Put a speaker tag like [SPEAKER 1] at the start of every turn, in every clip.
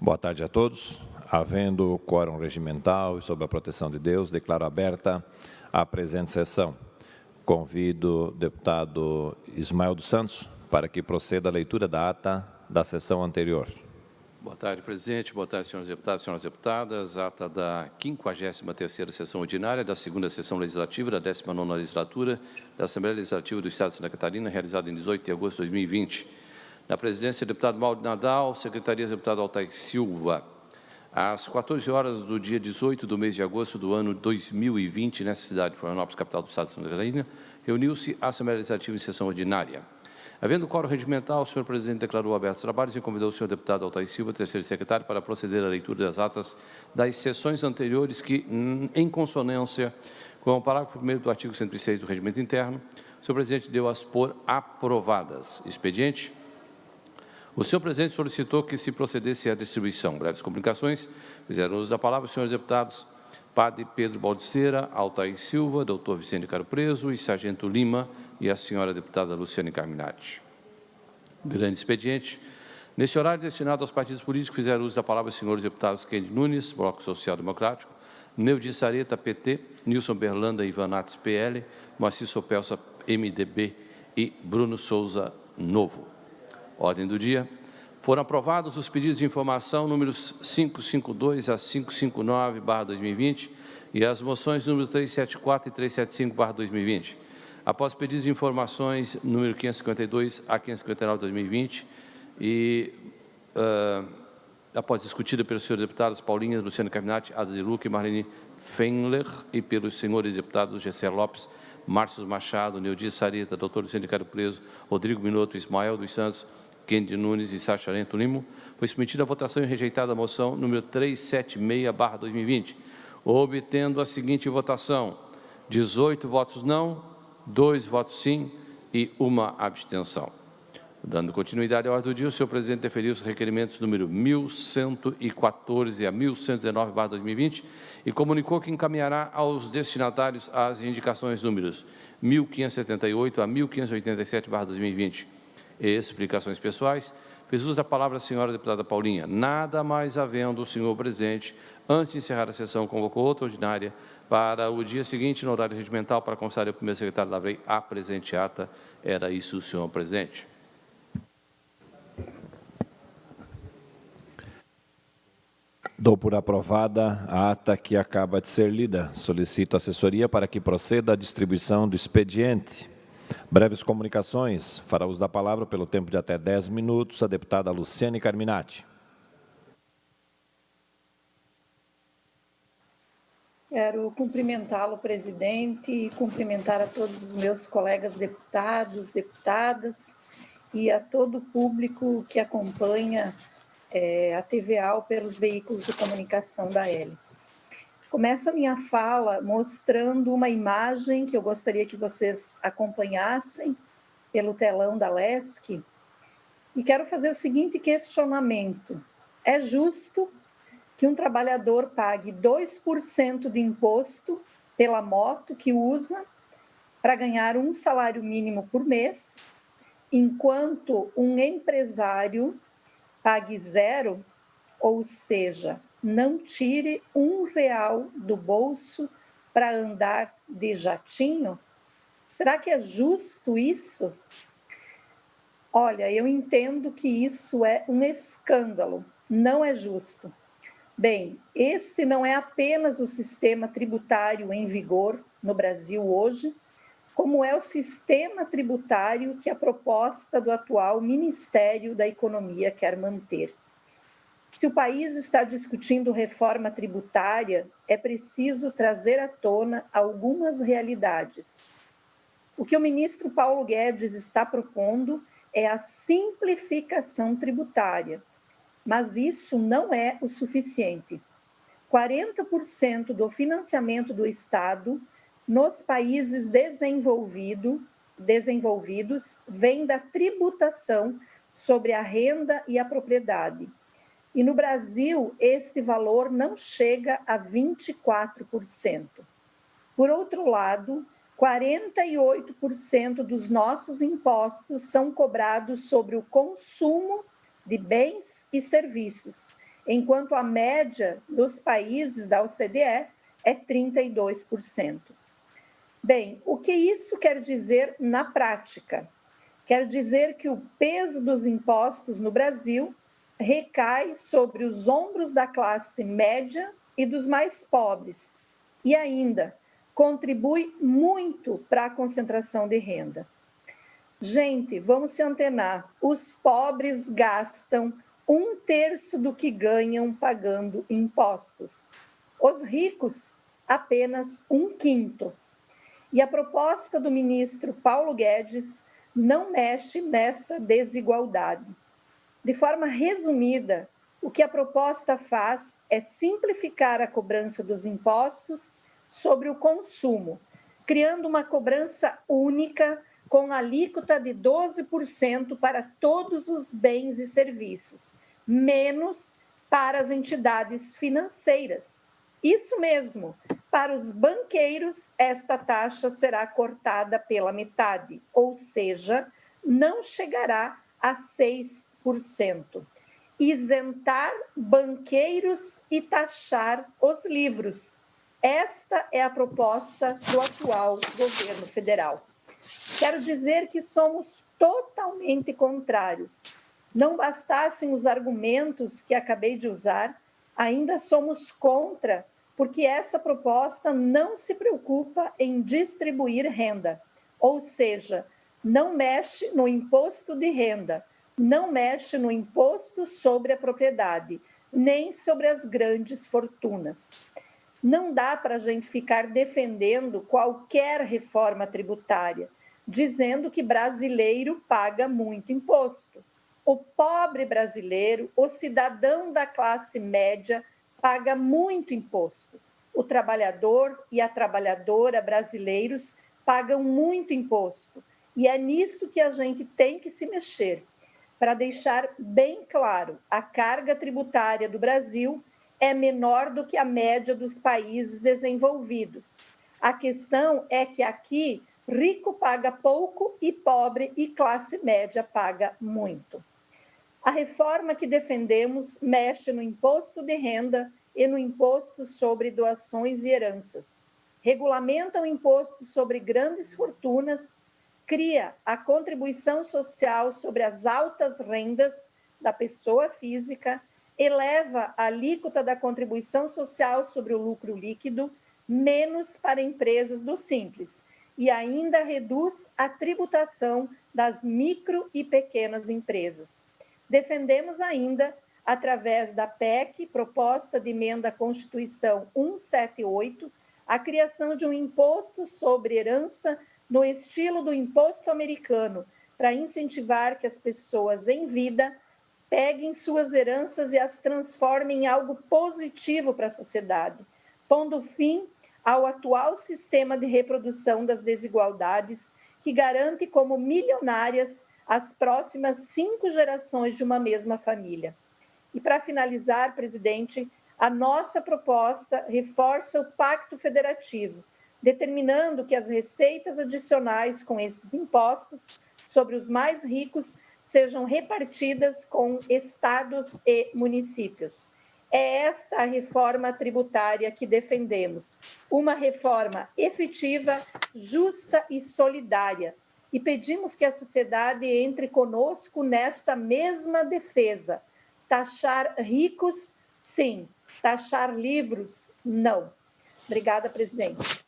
[SPEAKER 1] Boa tarde a todos. Havendo quórum regimental e sob a proteção de Deus, declaro aberta a presente sessão. Convido o deputado Ismael dos Santos para que proceda a leitura da ata da sessão anterior.
[SPEAKER 2] Boa tarde, presidente. Boa tarde, senhores deputados e senhoras deputadas. Ata da 53ª sessão ordinária da 2ª sessão legislativa da 19ª legislatura da Assembleia Legislativa do Estado de Santa Catarina, realizada em 18 de agosto de 2020. Na presidência, deputado Mauro Nadal, secretarias, deputado Altair Silva. Às 14 horas do dia 18 do mês de agosto do ano 2020, nessa cidade de Florianópolis, capital do Estado de Santa Catarina, reuniu-se a Assembleia Legislativa em sessão ordinária. Havendo quórum regimental, o senhor presidente declarou abertos os trabalhos e convidou o senhor deputado Altair Silva, terceiro secretário, para proceder à leitura das atas das sessões anteriores que, em consonância com o parágrafo 1º do artigo 106 do Regimento Interno, o senhor presidente deu-as por aprovadas. Expediente. O senhor presidente solicitou que se procedesse à distribuição. Breves comunicações. Fizeram uso da palavra os senhores deputados Padre Pedro Baldiceira, Altair Silva, doutor Vicente Caro Preso e Sargento Lima e a senhora deputada Luciane Carminati. Grande expediente. Neste horário destinado aos partidos políticos, fizeram uso da palavra os senhores deputados Kennedy Nunes, Bloco Social Democrático, Neudi Sareta, PT, Nilson Berlanda, Ivanates, PL, Moacir Sopelsa, MDB e Bruno Souza, Novo. Ordem do dia. Foram aprovados os pedidos de informação números 552 a 559/2020 e as moções números 374 e 375/2020. Após pedidos de informações número 552 a 559/2020 e após discutida pelos senhores deputados Paulinha, Luciano Carminati, Ada de Luca e Marlene Fendler e pelos senhores deputados Gessé Lopes, Márcio Machado, Neudi Sareta, doutor Vicente Caro Preso, Rodrigo Minotto, Ismael dos Santos, Kennedy Nunes e Sargento Lima, foi submetida à votação e rejeitada a moção número 376/2020, obtendo a seguinte votação: 18 votos não, 2 votos sim e 1 abstenção. Dando continuidade à ordem do dia, o senhor presidente deferiu os requerimentos número 1114 a 1119/2020 e comunicou que encaminhará aos destinatários as indicações números 1578 a 1587/2020. Explicações pessoais. Fez uso da palavra a senhora deputada Paulinha. Nada mais havendo o senhor presidente, antes de encerrar a sessão, convocou outra ordinária para o dia seguinte, no horário regimental, para constar ao primeiro secretário da Lei a presente ata. Era isso, senhor presidente.
[SPEAKER 1] Dou por aprovada a ata que acaba de ser lida. Solicito a assessoria para que proceda à distribuição do expediente. Breves comunicações. Fará uso da palavra pelo tempo de até 10 minutos a deputada Luciane Carminati.
[SPEAKER 3] Quero cumprimentá-lo, presidente, e cumprimentar a todos os meus colegas deputados, deputadas e a todo o público que acompanha a TVA pelos veículos de comunicação da L. Começo a minha fala mostrando uma imagem que eu gostaria que vocês acompanhassem pelo telão da LESC e quero fazer o seguinte questionamento. É justo que um trabalhador pague 2% de imposto pela moto que usa para ganhar um salário mínimo por mês, enquanto um empresário pague 0, ou seja, não tire R$1 do bolso para andar de jatinho? Será que é justo isso? Olha, eu entendo que isso é um escândalo, não é justo. Bem, este não é apenas o sistema tributário em vigor no Brasil hoje, como é o sistema tributário que a proposta do atual Ministério da Economia quer manter. Se o país está discutindo reforma tributária, é preciso trazer à tona algumas realidades. O que o ministro Paulo Guedes está propondo é a simplificação tributária, mas isso não é o suficiente. 40% do financiamento do Estado nos países desenvolvidos vem da tributação sobre a renda e a propriedade. E no Brasil, este valor não chega a 24%. Por outro lado, 48% dos nossos impostos são cobrados sobre o consumo de bens e serviços, enquanto a média dos países da OCDE é 32%. Bem, o que isso quer dizer na prática? Quer dizer que o peso dos impostos no Brasil recai sobre os ombros da classe média e dos mais pobres, e ainda contribui muito para a concentração de renda. Gente, vamos se antenar, os pobres gastam 1/3 do que ganham pagando impostos. Os ricos, apenas 1/5. E a proposta do ministro Paulo Guedes não mexe nessa desigualdade. De forma resumida, o que a proposta faz é simplificar a cobrança dos impostos sobre o consumo, criando uma cobrança única com alíquota de 12% para todos os bens e serviços, menos para as entidades financeiras. Isso mesmo, para os banqueiros, esta taxa será cortada pela metade, ou seja, não chegará a 6%. Isentar banqueiros e taxar os livros. Esta é a proposta do atual governo federal. Quero dizer que somos totalmente contrários. Não bastassem os argumentos que acabei de usar, ainda somos contra, porque essa proposta não se preocupa em distribuir renda, ou seja, não mexe no imposto de renda, não mexe no imposto sobre a propriedade, nem sobre as grandes fortunas. Não dá para a gente ficar defendendo qualquer reforma tributária, dizendo que brasileiro paga muito imposto. O pobre brasileiro, o cidadão da classe média, paga muito imposto. O trabalhador e a trabalhadora brasileiros pagam muito imposto. E é nisso que a gente tem que se mexer, para deixar bem claro, a carga tributária do Brasil é menor do que a média dos países desenvolvidos. A questão é que aqui, rico paga pouco e pobre e classe média paga muito. A reforma que defendemos mexe no imposto de renda e no imposto sobre doações e heranças. Regulamenta o imposto sobre grandes fortunas, cria a contribuição social sobre as altas rendas da pessoa física, eleva a alíquota da contribuição social sobre o lucro líquido, menos para empresas do Simples, e ainda reduz a tributação das micro e pequenas empresas. Defendemos ainda, através da PEC, proposta de emenda à Constituição 178, a criação de um imposto sobre herança no estilo do imposto americano, para incentivar que as pessoas em vida peguem suas heranças e as transformem em algo positivo para a sociedade, pondo fim ao atual sistema de reprodução das desigualdades que garante como milionárias as próximas 5 gerações de uma mesma família. E para finalizar, presidente, a nossa proposta reforça o Pacto Federativo, determinando que as receitas adicionais com esses impostos sobre os mais ricos sejam repartidas com estados e municípios. É esta a reforma tributária que defendemos, uma reforma efetiva, justa e solidária. E pedimos que a sociedade entre conosco nesta mesma defesa. Taxar ricos, sim. Taxar livros, não. Obrigada, presidente.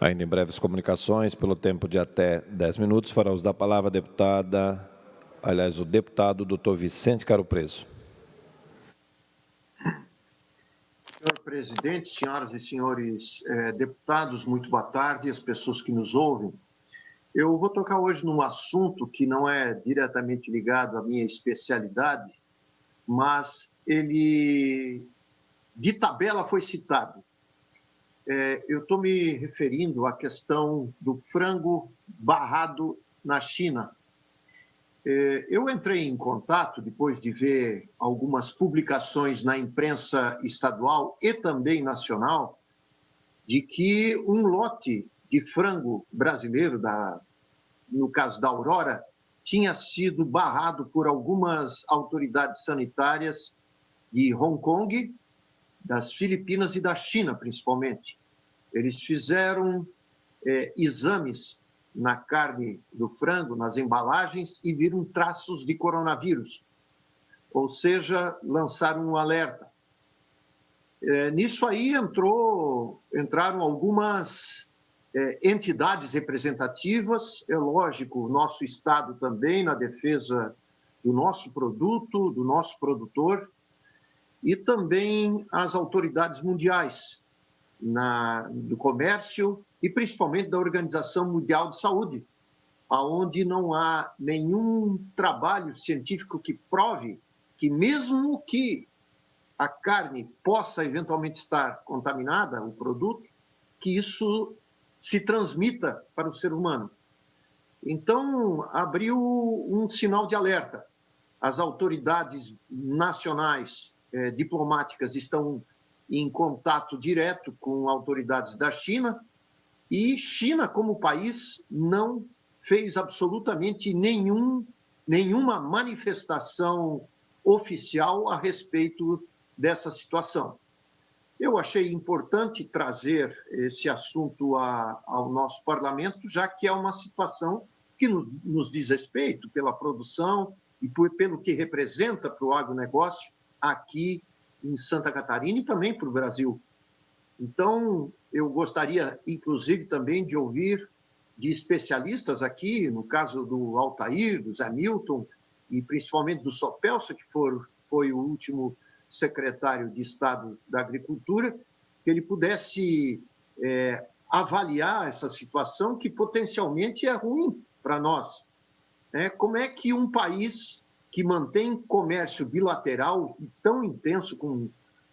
[SPEAKER 1] Ainda em breves comunicações, pelo tempo de até 10 minutos, fará uso da palavra o deputado doutor Vicente Caro Preso.
[SPEAKER 4] Senhor presidente, senhoras e senhores deputados, muito boa tarde, as pessoas que nos ouvem. Eu vou tocar hoje num assunto que não é diretamente ligado à minha especialidade, mas ele, de tabela, foi citado. Eu estou me referindo à questão do frango barrado na China. Eu entrei em contato, depois de ver algumas publicações na imprensa estadual e também nacional, de que um lote de frango brasileiro, no caso da Aurora, tinha sido barrado por algumas autoridades sanitárias de Hong Kong, das Filipinas e da China, principalmente. Eles fizeram exames na carne do frango, nas embalagens, e viram traços de coronavírus, ou seja, lançaram um alerta. Nisso aí entraram algumas entidades representativas, é lógico, o nosso Estado também, na defesa do nosso produto, do nosso produtor, e também as autoridades mundiais do comércio e principalmente da Organização Mundial de Saúde, onde não há nenhum trabalho científico que prove que mesmo que a carne possa eventualmente estar contaminada, o produto, que isso se transmita para o ser humano. Então, abriu um sinal de alerta. As autoridades nacionais diplomáticas estão em contato direto com autoridades da China, e China, como país, não fez absolutamente nenhuma manifestação oficial a respeito dessa situação. Eu achei importante trazer esse assunto ao nosso parlamento, já que é uma situação que nos diz respeito pela produção e pelo que representa para o agronegócio aqui em Santa Catarina e também para o Brasil. Então, eu gostaria, inclusive, também de ouvir de especialistas aqui, no caso do Altair, do Zé Milton, e principalmente do Sopelsa, que foi o último secretário de Estado da Agricultura, que ele pudesse avaliar essa situação que potencialmente é ruim para nós. Como é que um país que mantém comércio bilateral tão intenso com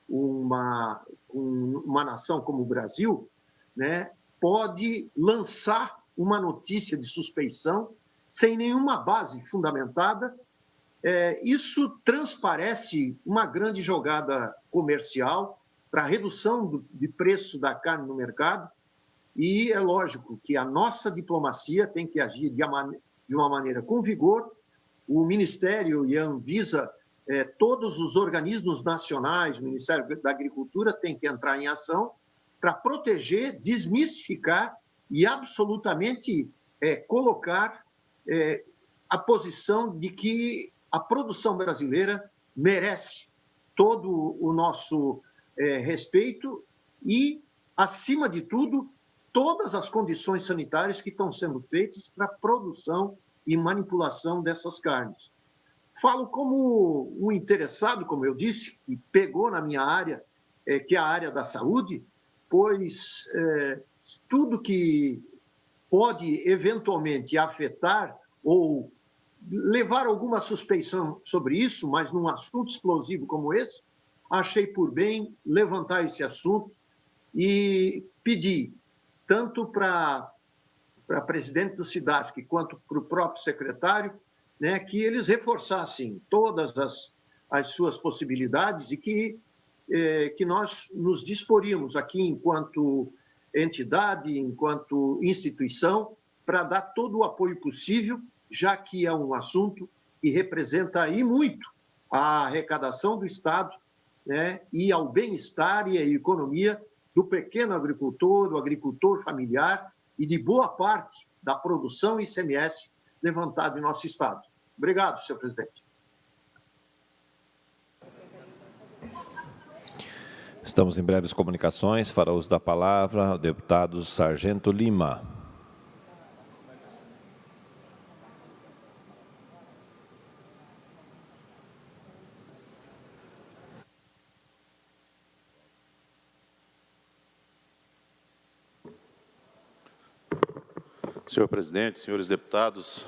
[SPEAKER 4] uma nação como o Brasil, pode lançar uma notícia de suspeição sem nenhuma base fundamentada? Isso transparece uma grande jogada comercial para a redução de preço da carne no mercado, e é lógico que a nossa diplomacia tem que agir de uma maneira com vigor. O Ministério e a Anvisa, todos os organismos nacionais, o Ministério da Agricultura tem que entrar em ação para proteger, desmistificar e absolutamente colocar a posição de que a produção brasileira merece todo o nosso respeito e, acima de tudo, todas as condições sanitárias que estão sendo feitas para a produção e manipulação dessas carnes. Falo como um interessado, como eu disse, que pegou na minha área, que é a área da saúde, pois tudo que pode eventualmente afetar ou levar alguma suspeição sobre isso, mas num assunto explosivo como esse, achei por bem levantar esse assunto e pedir, tanto para a presidente do SIDASC quanto para o próprio secretário, que eles reforçassem todas as suas possibilidades e que nós nos disporíamos aqui enquanto entidade, enquanto instituição, para dar todo o apoio possível, já que é um assunto que representa aí muito a arrecadação do Estado, e ao bem-estar e à economia do pequeno agricultor, do agricultor familiar e de boa parte da produção ICMS levantada em nosso Estado. Obrigado, senhor presidente.
[SPEAKER 1] Estamos em breves comunicações. Fará uso da palavra o deputado Sargento Lima.
[SPEAKER 5] Senhor presidente, senhores deputados,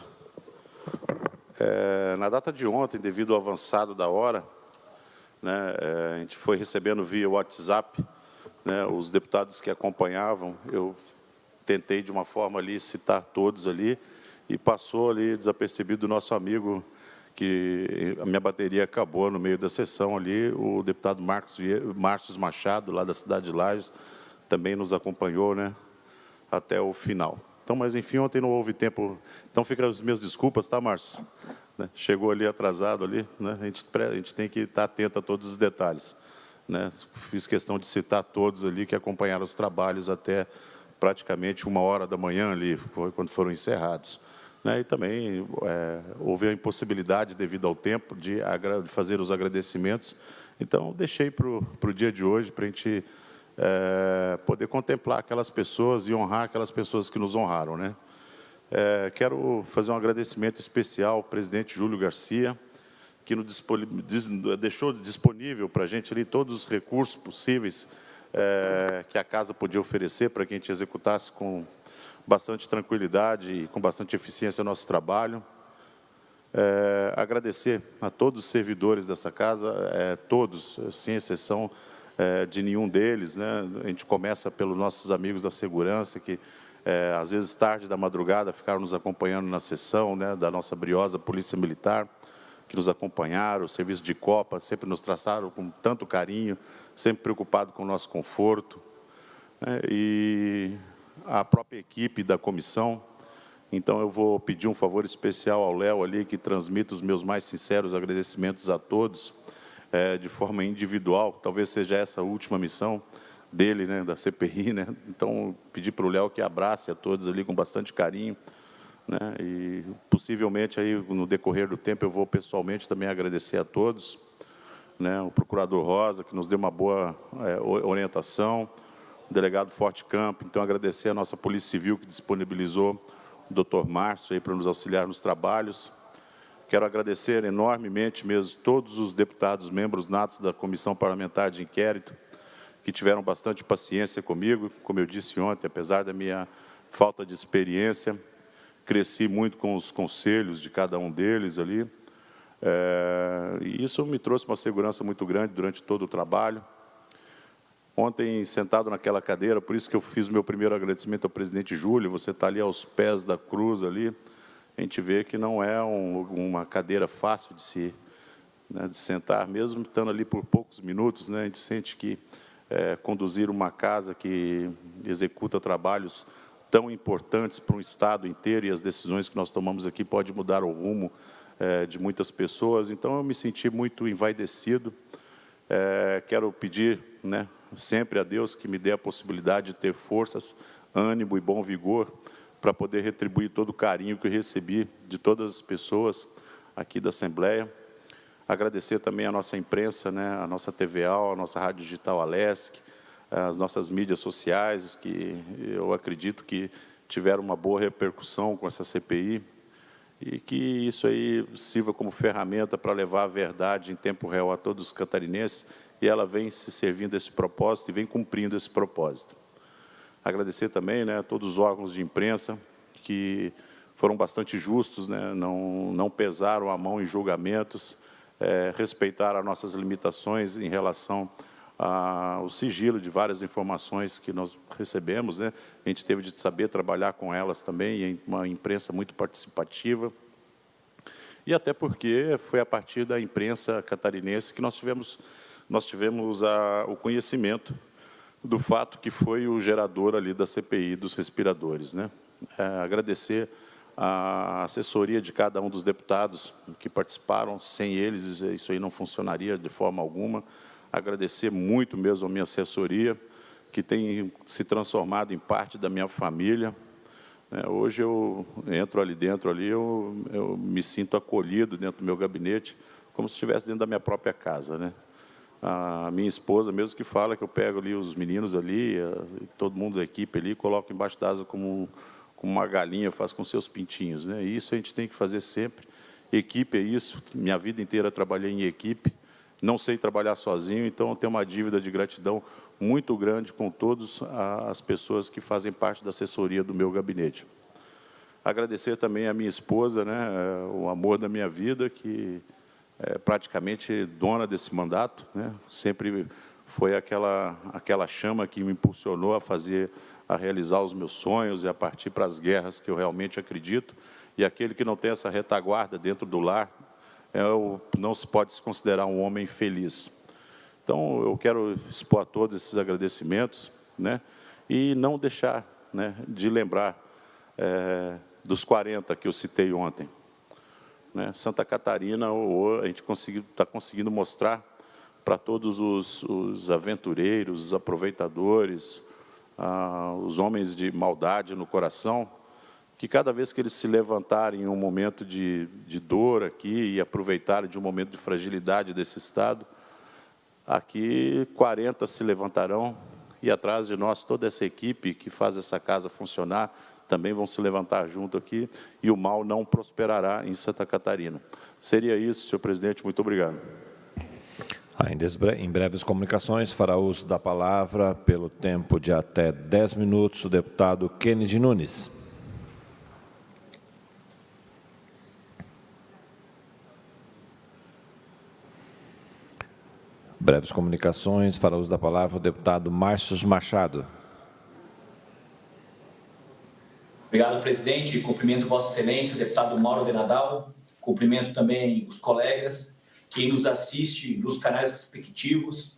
[SPEAKER 5] na data de ontem, devido ao avançado da hora, a gente foi recebendo via WhatsApp os deputados que acompanhavam. Eu tentei, de uma forma ali, citar todos ali, e passou ali desapercebido o nosso amigo, que a minha bateria acabou no meio da sessão ali, o deputado Márcio Machado, lá da cidade de Lages, também nos acompanhou até o final. Então, mas enfim, ontem não houve tempo. Então, fica as minhas desculpas, tá, Márcio? né? Chegou ali atrasado, ali, né? A gente tem que estar atento a todos os detalhes, né? Fiz questão de citar todos ali que acompanharam os trabalhos até praticamente 1h da manhã ali, foi quando foram encerrados, né? E também houve a impossibilidade, devido ao tempo, de fazer os agradecimentos. Então, deixei para o dia de hoje, para a gente poder contemplar aquelas pessoas e honrar aquelas pessoas que nos honraram, né? Quero fazer um agradecimento especial ao presidente Júlio Garcia, que nos deixou disponível para a gente ali todos os recursos possíveis que a casa podia oferecer para que a gente executasse com bastante tranquilidade e com bastante eficiência o nosso trabalho. Agradecer a todos os servidores dessa casa, todos, sem exceção de nenhum deles, né? A gente começa pelos nossos amigos da segurança, que às vezes tarde da madrugada ficaram nos acompanhando na sessão, né, da nossa briosa Polícia Militar, que nos acompanharam, o serviço de Copa, sempre nos traçaram com tanto carinho, sempre preocupado com o nosso conforto, né? E a própria equipe da comissão. Então, eu vou pedir um favor especial ao Léo ali, que transmita os meus mais sinceros agradecimentos a todos, de forma individual. Talvez seja essa a última missão dele, né, da CPI, né? Então, pedir para o Léo que abrace a todos ali com bastante carinho, né? E, possivelmente, aí, no decorrer do tempo, eu vou pessoalmente também agradecer a todos, né? O procurador Rosa, que nos deu uma boa orientação, o delegado Forte Campo. Então, agradecer a nossa Polícia Civil, que disponibilizou o Dr. Márcio para nos auxiliar nos trabalhos. Quero agradecer enormemente mesmo todos os deputados, membros natos da Comissão Parlamentar de Inquérito, que tiveram bastante paciência comigo. Como eu disse ontem, apesar da minha falta de experiência, cresci muito com os conselhos de cada um deles ali. E isso me trouxe uma segurança muito grande durante todo o trabalho. Ontem, sentado naquela cadeira, por isso que eu fiz o meu primeiro agradecimento ao presidente Júlio, você está ali aos pés da cruz ali, a gente vê que não é uma cadeira fácil de se, né, de sentar, mesmo estando ali por poucos minutos, né, a gente sente que conduzir uma casa que executa trabalhos tão importantes para um Estado inteiro, e as decisões que nós tomamos aqui pode mudar o rumo de muitas pessoas. Então, eu me senti muito envaidecido. Quero pedir, né, sempre a Deus que me dê a possibilidade de ter forças, ânimo e bom vigor para poder retribuir todo o carinho que eu recebi de todas as pessoas aqui da Assembleia. Agradecer também a nossa imprensa, né, a nossa TVA, a nossa Rádio Digital Alesc, as nossas mídias sociais, que eu acredito que tiveram uma boa repercussão com essa CPI, e que isso aí sirva como ferramenta para levar a verdade em tempo real a todos os catarinenses, e ela vem se servindo desse propósito e vem cumprindo esse propósito. Agradecer também, né, a todos os órgãos de imprensa, que foram bastante justos, né, não pesaram a mão em julgamentos, respeitaram as nossas limitações em relação ao sigilo de várias informações que nós recebemos, né? A gente teve de saber trabalhar com elas também, e uma imprensa muito participativa. E até porque foi a partir da imprensa catarinense que nós tivemos o conhecimento do fato que foi o gerador ali da CPI dos respiradores, né? Agradecer a assessoria de cada um dos deputados que participaram. Sem eles, isso aí não funcionaria de forma alguma. Agradecer muito mesmo a minha assessoria, que tem se transformado em parte da minha família. Hoje eu entro ali dentro, eu me sinto acolhido dentro do meu gabinete, como se estivesse dentro da minha própria casa, né? A minha esposa mesmo que fala que eu pego ali os meninos ali, todo mundo da equipe ali, coloco embaixo da asa como uma galinha faz com seus pintinhos, né? E isso a gente tem que fazer sempre. Equipe é isso. Minha vida inteira trabalhei em equipe. Não sei trabalhar sozinho, então eu tenho uma dívida de gratidão muito grande com todas as pessoas que fazem parte da assessoria do meu gabinete. Agradecer também a minha esposa, né, o amor da minha vida, que é praticamente dona desse mandato, né? Sempre foi aquela chama que me impulsionou a realizar os meus sonhos e a partir para as guerras que eu realmente acredito. E aquele que não tem essa retaguarda dentro do lar, não se pode se considerar um homem feliz. Então, eu quero expor a todos esses agradecimentos, né, e não deixar, né, de lembrar dos 40 que eu citei ontem. né? Santa Catarina, a gente está conseguindo mostrar para todos os aventureiros, os aproveitadores, os homens de maldade no coração, que cada vez que eles se levantarem em um momento de dor aqui e aproveitarem de um momento de fragilidade desse Estado, aqui 40 se levantarão e atrás de nós toda essa equipe que faz essa casa funcionar também vão se levantar junto aqui e o mal não prosperará em Santa Catarina. Seria isso, senhor presidente. Muito obrigado.
[SPEAKER 1] Ainda em breves comunicações, fará uso da palavra, pelo tempo de até 10 minutos, o deputado Kennedy Nunes. Breves comunicações, fará uso da palavra o deputado Márcio Machado.
[SPEAKER 6] Obrigado, presidente. Cumprimento Vossa Excelência, o deputado Mauro de Nadal. Cumprimento também os colegas, quem nos assiste nos canais respectivos.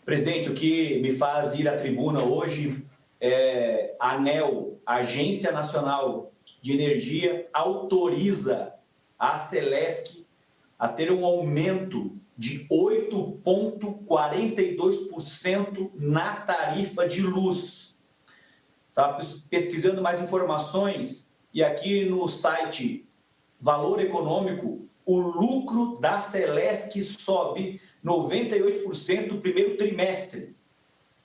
[SPEAKER 6] Presidente, o que me faz ir à tribuna hoje é a ANEEL, Agência Nacional de Energia, autoriza a Celesc a ter um aumento de 8,42% na tarifa de luz. Estava pesquisando mais informações e aqui no site Valor Econômico, o lucro da Celesc sobe 98% no primeiro trimestre.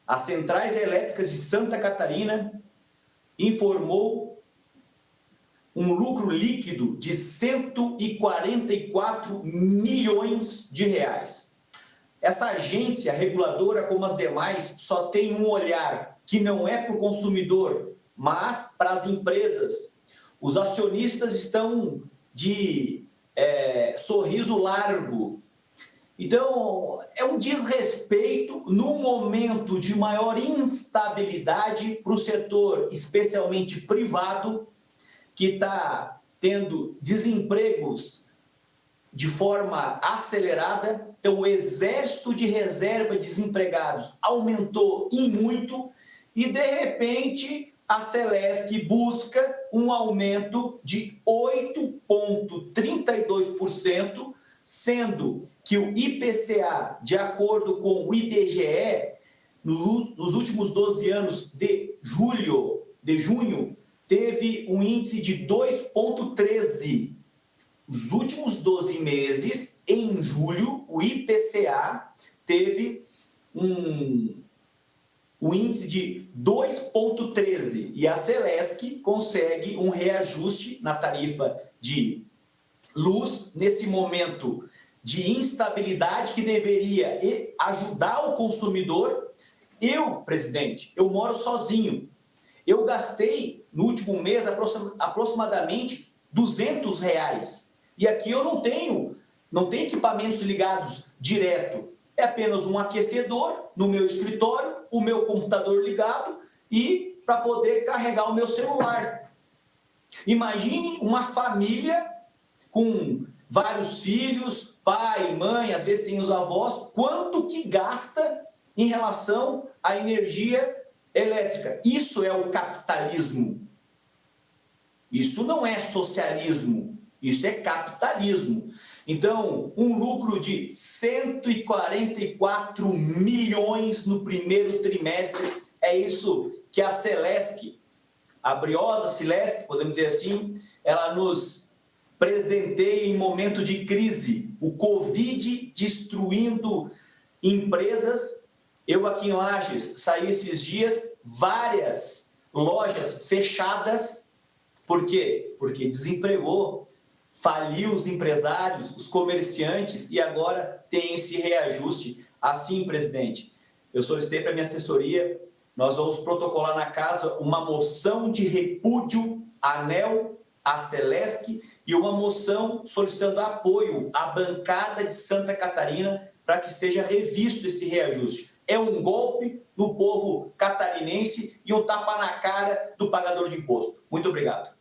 [SPEAKER 6] As Centrais Elétricas de Santa Catarina informou um lucro líquido de 144 milhões de reais. Essa agência reguladora, como as demais, só tem um olhar que não é para o consumidor, mas para as empresas. Os acionistas estão de sorriso largo. Então, é um desrespeito no momento de maior instabilidade para o setor, especialmente privado, que está tendo desempregos de forma acelerada. Então, o exército de reserva de desempregados aumentou em muito e, de repente, a Celesc busca um aumento de 8,32%, sendo que o IPCA, de acordo com o IBGE, nos últimos 12 anos de junho, teve um índice de 2,13%. Os últimos 12 meses, em julho, o IPCA teve um índice de 2,13%. E a Celesc consegue um reajuste na tarifa de luz nesse momento de instabilidade que deveria ajudar o consumidor. Eu, presidente, eu moro sozinho. Eu gastei, no último mês, aproximadamente R$200. E aqui eu não tenho equipamentos ligados direto. É apenas um aquecedor no meu escritório, o meu computador ligado e para poder carregar o meu celular. Imagine uma família com vários filhos, pai, mãe, às vezes tem os avós, quanto que gasta em relação à energia elétrica. Isso é o capitalismo. Isso não é socialismo. Isso é capitalismo. Então, um lucro de 144 milhões no primeiro trimestre, é isso que a Celesc, a briosa Celesc, podemos dizer assim, ela nos presenteia em momento de crise. O Covid destruindo empresas. Eu aqui em Lages saí esses dias, várias lojas fechadas. Por quê? Porque desempregou. Faliu os empresários, os comerciantes, e agora tem esse reajuste. Assim, presidente, eu solicitei para a minha assessoria, nós vamos protocolar na casa uma moção de repúdio à ANEEL, à Celesc, e uma moção solicitando apoio à bancada de Santa Catarina para que seja revisto esse reajuste. É um golpe no povo catarinense e um tapa na cara do pagador de imposto. Muito obrigado.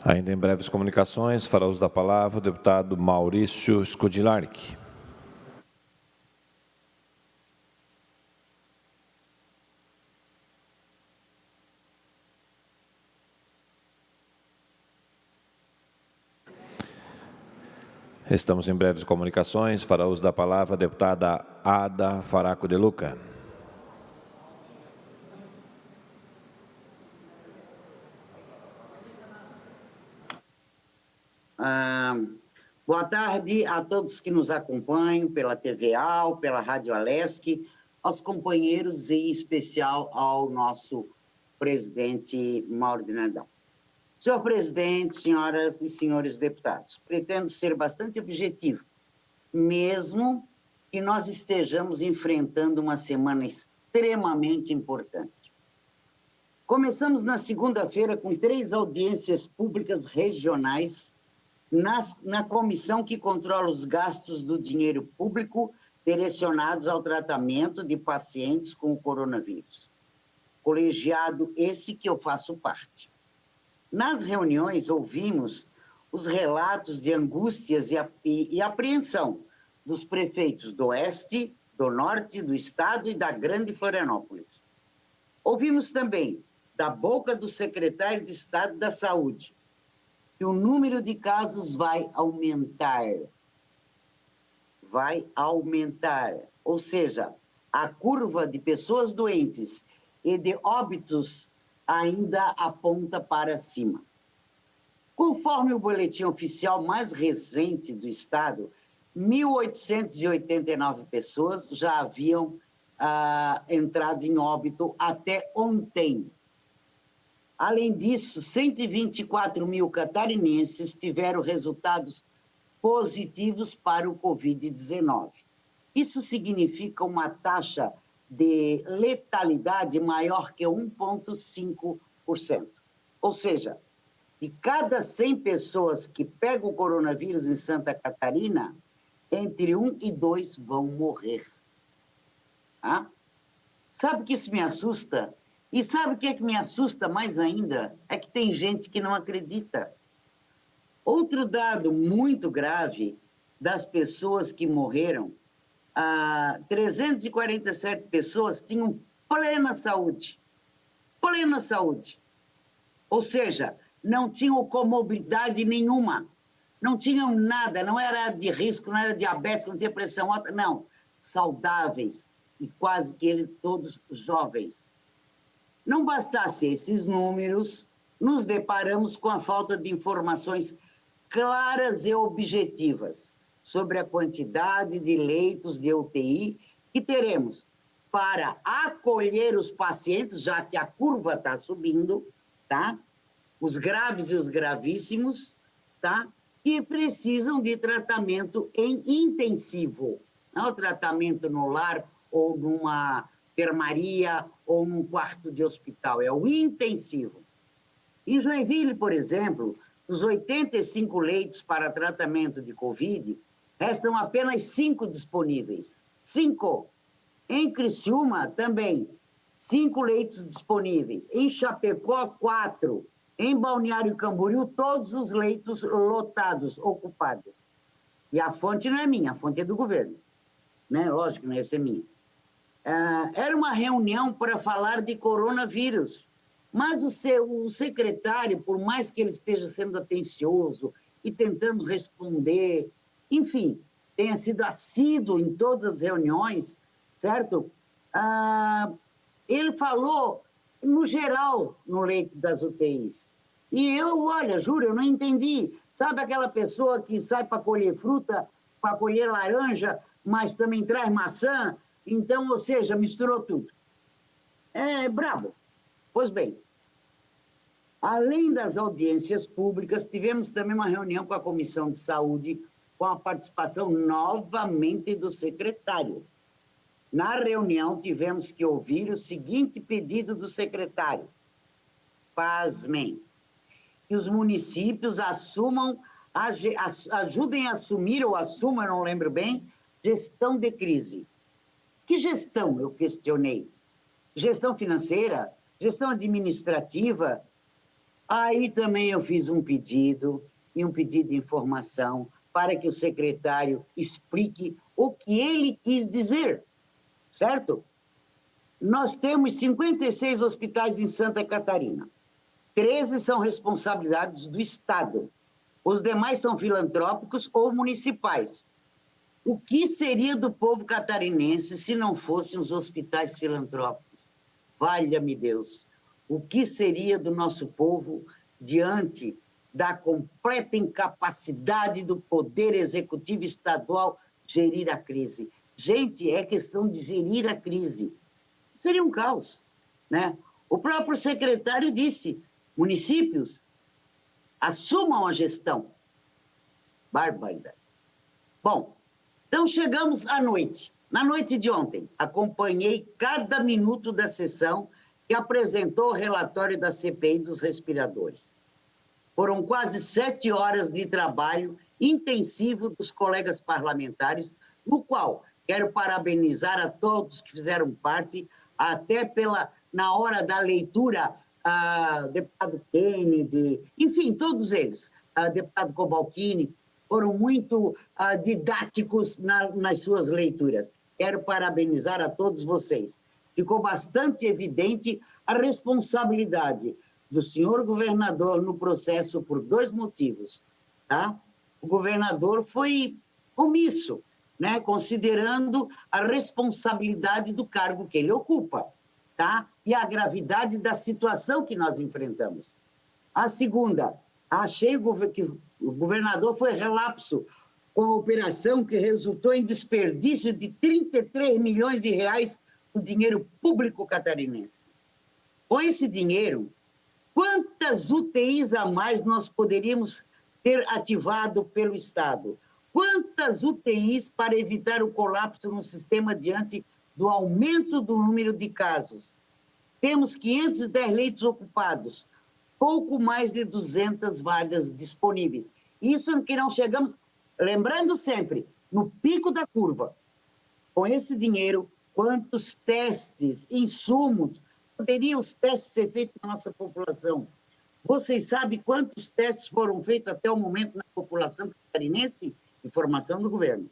[SPEAKER 1] Ainda em breves comunicações, fará uso da palavra o deputado Maurício Skudilarki. Estamos em breves comunicações. Fará uso da palavra a deputada Ada Faraco de Luca.
[SPEAKER 7] Boa tarde a todos que nos acompanham pela TVA, pela Rádio Alesc, aos companheiros e em especial ao nosso presidente Mauro de Nadal. Senhor presidente, senhoras e senhores deputados, pretendo ser bastante objetivo, mesmo que nós estejamos enfrentando uma semana extremamente importante. Começamos na segunda-feira com 3 audiências públicas regionais na comissão que controla os gastos do dinheiro público direcionados ao tratamento de pacientes com o coronavírus. Colegiado esse que eu faço parte. Nas reuniões, ouvimos os relatos de angústias e apreensão dos prefeitos do Oeste, do Norte, do Estado e da Grande Florianópolis. Ouvimos também, da boca do secretário de Estado da Saúde, que o número de casos vai aumentar. Vai aumentar. Ou seja, a curva de pessoas doentes e de óbitos ainda aponta para cima. Conforme o boletim oficial mais recente do Estado, 1.889 pessoas já haviam entrado em óbito até ontem. Além disso, 124 mil catarinenses tiveram resultados positivos para o Covid-19. Isso significa uma taxa de letalidade maior que 1,5%. Ou seja, de cada 100 pessoas que pegam o coronavírus em Santa Catarina, entre 1 e 2 vão morrer. Sabe que isso me assusta? E sabe o que é que me assusta mais ainda? É que tem gente que não acredita. Outro dado muito grave das pessoas que morreram, 347 pessoas tinham plena saúde. Plena saúde. Ou seja, não tinham comorbidade nenhuma. Não tinham nada, não era de risco, não era diabético, não tinha pressão alta, não. Saudáveis e quase que eles todos jovens. Não bastasse esses números, nos deparamos com a falta de informações claras e objetivas sobre a quantidade de leitos de UTI que teremos para acolher os pacientes, já que a curva está subindo, tá? Os graves e os gravíssimos, tá? Que precisam de tratamento em intensivo, não o tratamento no lar ou numa enfermaria ou num quarto de hospital, é o intensivo. Em Joinville, por exemplo, dos 85 leitos para tratamento de Covid, restam apenas 5 disponíveis. 5. Em Criciúma, também, 5 leitos disponíveis. Em Chapecó, 4. Em Balneário Camboriú, todos os leitos lotados, ocupados. E a fonte não é minha, a fonte é do governo. Né? Lógico que não ia ser minha. Era uma reunião para falar de coronavírus, mas o secretário, por mais que ele esteja sendo atencioso e tentando responder, enfim, tenha sido assíduo em todas as reuniões, certo? Ele falou, no geral, no leito das UTIs. E eu, olha, juro, eu não entendi. Sabe aquela pessoa que sai para colher fruta, para colher laranja, mas também traz maçã? Então, ou seja, misturou tudo. É brabo. Pois bem, além das audiências públicas, tivemos também uma reunião com a Comissão de Saúde, com a participação novamente do secretário. Na reunião, tivemos que ouvir o seguinte pedido do secretário. Pasmem. Que os municípios ajudem a assumir, ou assumam, eu não lembro bem, gestão de crise. Que gestão, eu questionei? Gestão financeira? Gestão administrativa? Aí também eu fiz um pedido, e um pedido de informação, para que o secretário explique o que ele quis dizer, certo? Nós temos 56 hospitais em Santa Catarina. 13 são responsabilidades do Estado. Os demais são filantrópicos ou municipais. O que seria do povo catarinense se não fossem os hospitais filantrópicos? Valha-me Deus! O que seria do nosso povo diante da completa incapacidade do Poder Executivo Estadual gerir a crise? Gente, é questão de gerir a crise. Seria um caos, né? O próprio secretário disse, municípios, assumam a gestão. Barbaridade. Bom, então chegamos à noite. Na noite de ontem, acompanhei cada minuto da sessão que apresentou o relatório da CPI dos respiradores. Foram quase 7 horas de trabalho intensivo dos colegas parlamentares, no qual quero parabenizar a todos que fizeram parte, até na hora da leitura, deputado Kennedy, enfim, todos eles, deputado Cobalcini, foram muito didáticos nas suas leituras. Quero parabenizar a todos vocês. Ficou bastante evidente a responsabilidade do senhor governador no processo por 2 motivos. Tá? O governador foi omisso, né? Considerando a responsabilidade do cargo que ele ocupa, tá? E a gravidade da situação que nós enfrentamos. A segunda, achei que o governador foi relapso com a operação que resultou em desperdício de 33 milhões de reais do dinheiro público catarinense. Com esse dinheiro, quantas UTIs a mais nós poderíamos ter ativado pelo Estado? Quantas UTIs para evitar o colapso no sistema diante do aumento do número de casos? Temos 510 leitos ocupados, pouco mais de 200 vagas disponíveis. Isso que não chegamos, lembrando sempre, no pico da curva. Com esse dinheiro, quantos testes, insumos, poderiam os testes ser feitos na nossa população? Vocês sabem quantos testes foram feitos até o momento na população catarinense? Informação do governo.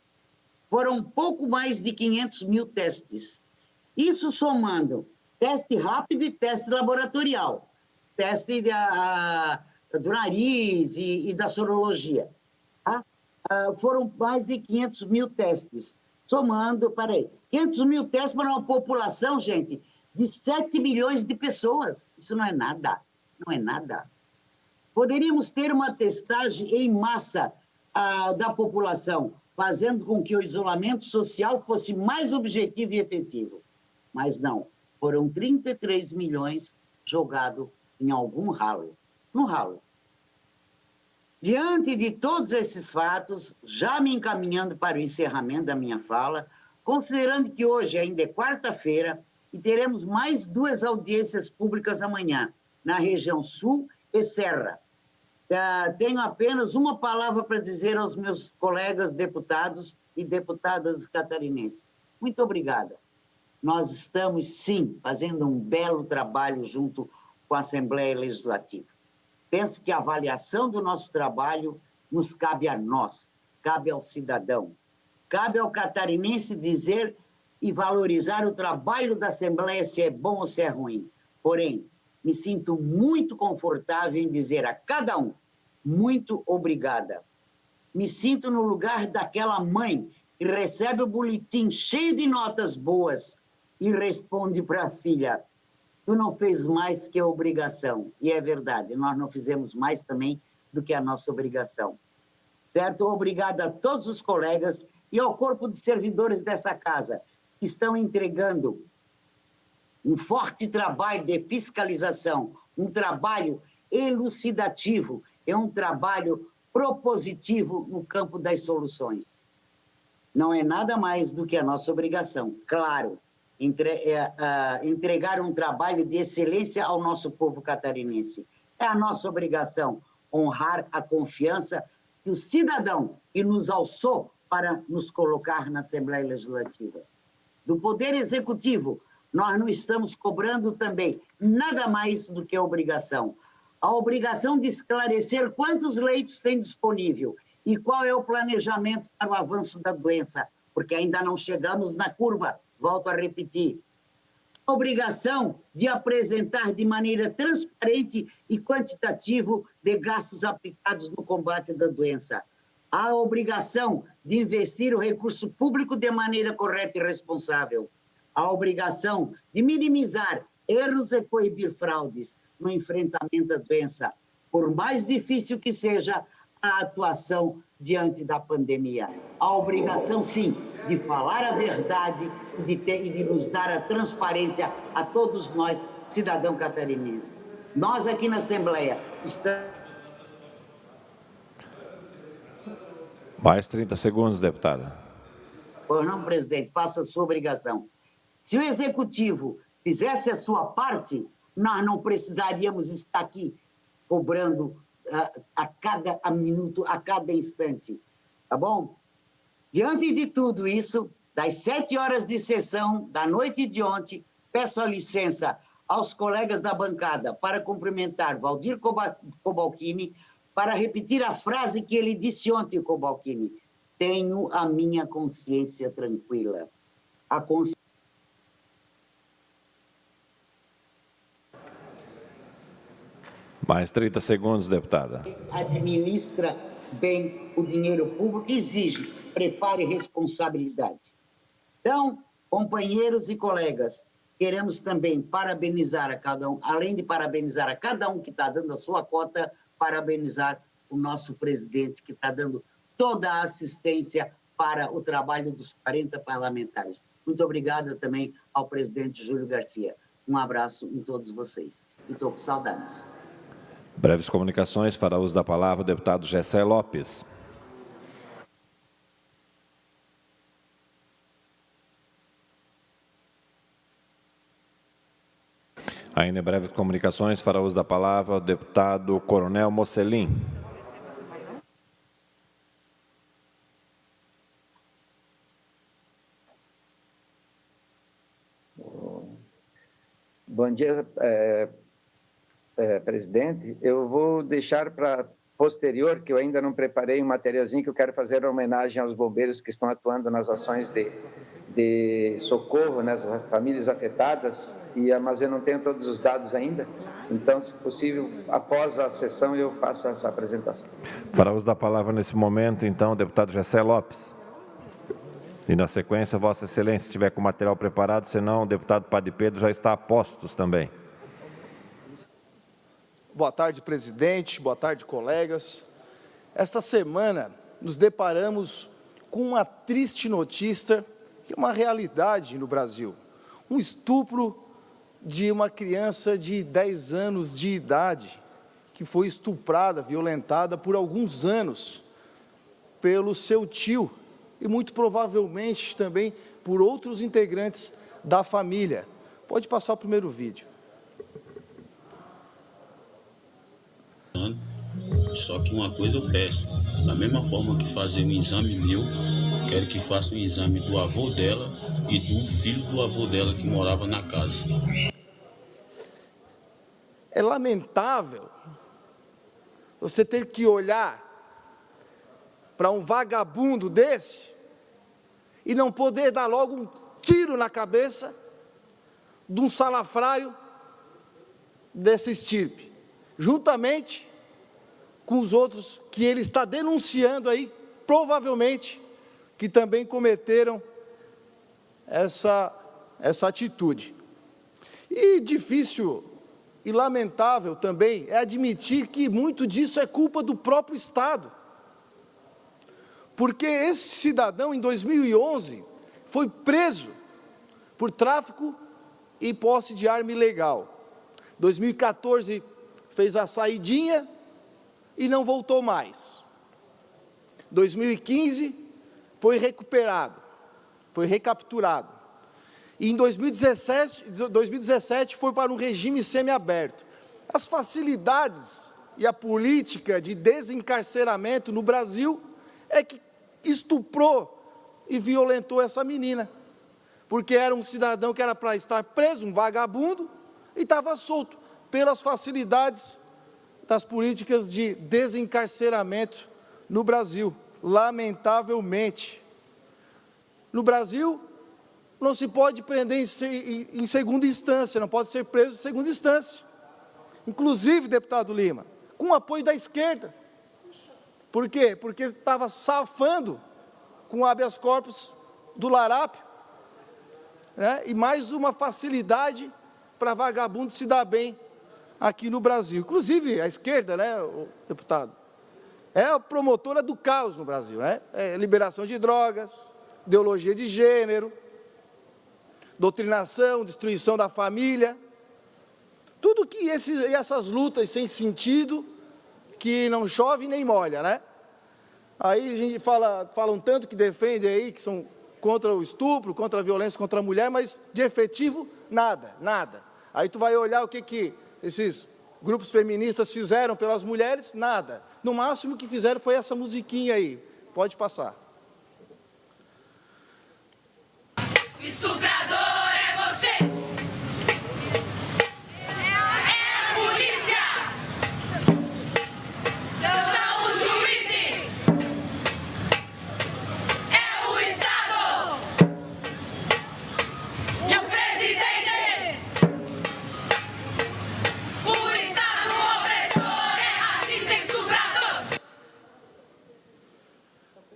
[SPEAKER 7] Foram pouco mais de 500 mil testes. Isso somando teste rápido e teste laboratorial, teste do nariz e da sorologia. Tá? Foram mais de 500 mil testes. Somando, 500 mil testes para uma população, gente, de 7 milhões de pessoas. Isso não é nada, não é nada. Poderíamos ter uma testagem em massa da população, fazendo com que o isolamento social fosse mais objetivo e efetivo. Mas não, foram 33 milhões jogados em algum ralo, no ralo. Diante de todos esses fatos, já me encaminhando para o encerramento da minha fala, considerando que hoje ainda é quarta-feira e teremos mais 2 audiências públicas amanhã, na região Sul e Serra. Tenho apenas uma palavra para dizer aos meus colegas deputados e deputadas catarinenses. Muito obrigada. Nós estamos, sim, fazendo um belo trabalho junto com a Assembleia Legislativa. Penso que a avaliação do nosso trabalho nos cabe a nós, cabe ao cidadão, cabe ao catarinense dizer e valorizar o trabalho da Assembleia, se é bom ou se é ruim. Porém, me sinto muito confortável em dizer a cada um, muito obrigada. Me sinto no lugar daquela mãe que recebe o boletim cheio de notas boas e responde para a filha, tu não fez mais que a obrigação. E é verdade, nós não fizemos mais também do que a nossa obrigação. Certo? Obrigado a todos os colegas e ao corpo de servidores dessa casa, que estão entregando um forte trabalho de fiscalização, um trabalho elucidativo, é um trabalho propositivo no campo das soluções. Não é nada mais do que a nossa obrigação, claro, entregar um trabalho de excelência ao nosso povo catarinense. É a nossa obrigação honrar a confiança que o cidadão que nos alçou para nos colocar na Assembleia Legislativa. Do Poder Executivo, nós não estamos cobrando também nada mais do que a obrigação. A obrigação de esclarecer quantos leitos tem disponível e qual é o planejamento para o avanço da doença, porque ainda não chegamos na curva, volto a repetir. A obrigação de apresentar de maneira transparente e quantitativa de gastos aplicados no combate da doença. Há a obrigação de investir o recurso público de maneira correta e responsável. Há a obrigação de minimizar erros e coibir fraudes no enfrentamento da doença, por mais difícil que seja a atuação diante da pandemia. A obrigação, sim, de falar a verdade e de nos dar a transparência a todos nós, cidadão catarinense. Nós aqui na Assembleia estamos...
[SPEAKER 1] Mais 30 segundos, deputada.
[SPEAKER 7] Pois não, presidente, faça a sua obrigação. Se o Executivo fizesse a sua parte, nós não precisaríamos estar aqui cobrando a cada minuto, a cada instante. Tá bom? Diante de tudo isso, das 7 horas de sessão da noite de ontem, peço a licença aos colegas da bancada para cumprimentar Valdir Cobalcini, para repetir a frase que ele disse ontem, Cobalcini. Tenho a minha consciência tranquila. A consciência...
[SPEAKER 1] Mais 30 segundos, deputada.
[SPEAKER 7] Administra bem o dinheiro público, exige, prepare responsabilidade. Então, companheiros e colegas, queremos também parabenizar a cada um, além de parabenizar a cada um que está dando a sua cota, parabenizar o nosso presidente, que está dando toda a assistência para o trabalho dos 40 parlamentares. Muito obrigada também ao presidente Júlio Garcia. Um abraço em todos vocês. E estou com saudades.
[SPEAKER 1] Breves comunicações, fará uso da palavra o deputado Gessé Lopes. Ainda em breves comunicações, fará uso da palavra o deputado Coronel Mocelin.
[SPEAKER 8] Bom dia, presidente. Eu vou deixar para posterior, que eu ainda não preparei um materialzinho que eu quero fazer uma homenagem aos bombeiros que estão atuando nas ações de socorro nas famílias afetadas, mas eu não tenho todos os dados ainda. Então, se possível, após a sessão, eu faço essa apresentação.
[SPEAKER 1] Fará uso da palavra nesse momento, então, o deputado Gessé Lopes. E, na sequência, Vossa Excelência, se estiver com o material preparado, senão o deputado Padre Pedro já está a postos também.
[SPEAKER 9] Boa tarde, presidente. Boa tarde, colegas. Esta semana, nos deparamos com uma triste notícia, que é uma realidade no Brasil. Um estupro de uma criança de 10 anos de idade, que foi estuprada, violentada por alguns anos pelo seu tio e muito provavelmente também por outros integrantes da família. Pode passar o primeiro vídeo.
[SPEAKER 10] Só que uma coisa eu peço, da mesma forma que fazer um exame meu, quero que faça um exame do avô dela e do filho do avô dela que morava na casa.
[SPEAKER 9] É lamentável você ter que olhar para um vagabundo desse e não poder dar logo um tiro na cabeça de um salafrário dessa estirpe, juntamente com os outros que ele está denunciando aí, provavelmente, que também cometeram essa atitude. E difícil e lamentável também é admitir que muito disso é culpa do próprio Estado. Porque esse cidadão, em 2011, foi preso por tráfico e posse de arma ilegal. 2014, fez a saidinha e não voltou mais. 2015, foi recuperado, foi recapturado. E em 2017 foi para um regime semiaberto. As facilidades e a política de desencarceramento no Brasil é que estuprou e violentou essa menina. Porque era um cidadão que era para estar preso, um vagabundo, e estava solto pelas facilidades das políticas de desencarceramento no Brasil, lamentavelmente. No Brasil, não se pode prender em segunda instância, não pode ser preso em segunda instância. Inclusive, deputado Lima, com o apoio da esquerda. Por quê? Porque estava safando com o habeas corpus do larápio, né? E mais uma facilidade para vagabundo se dar bem aqui no Brasil. Inclusive, a esquerda, né, o deputado, é a promotora do caos no Brasil, né? É liberação de drogas, ideologia de gênero, doutrinação, destruição da família, tudo que essas lutas sem sentido, que não chove nem molha, né? Aí a gente fala um tanto que defende aí, que são contra o estupro, contra a violência contra a mulher, mas de efetivo, nada, nada. Aí tu vai olhar o que esses grupos feministas fizeram pelas mulheres, nada. No máximo que fizeram foi essa musiquinha aí. Pode passar.
[SPEAKER 11] Estuprador é você! É a polícia! São os juízes! É o Estado! E o presidente! O Estado opressor é racista e estuprador!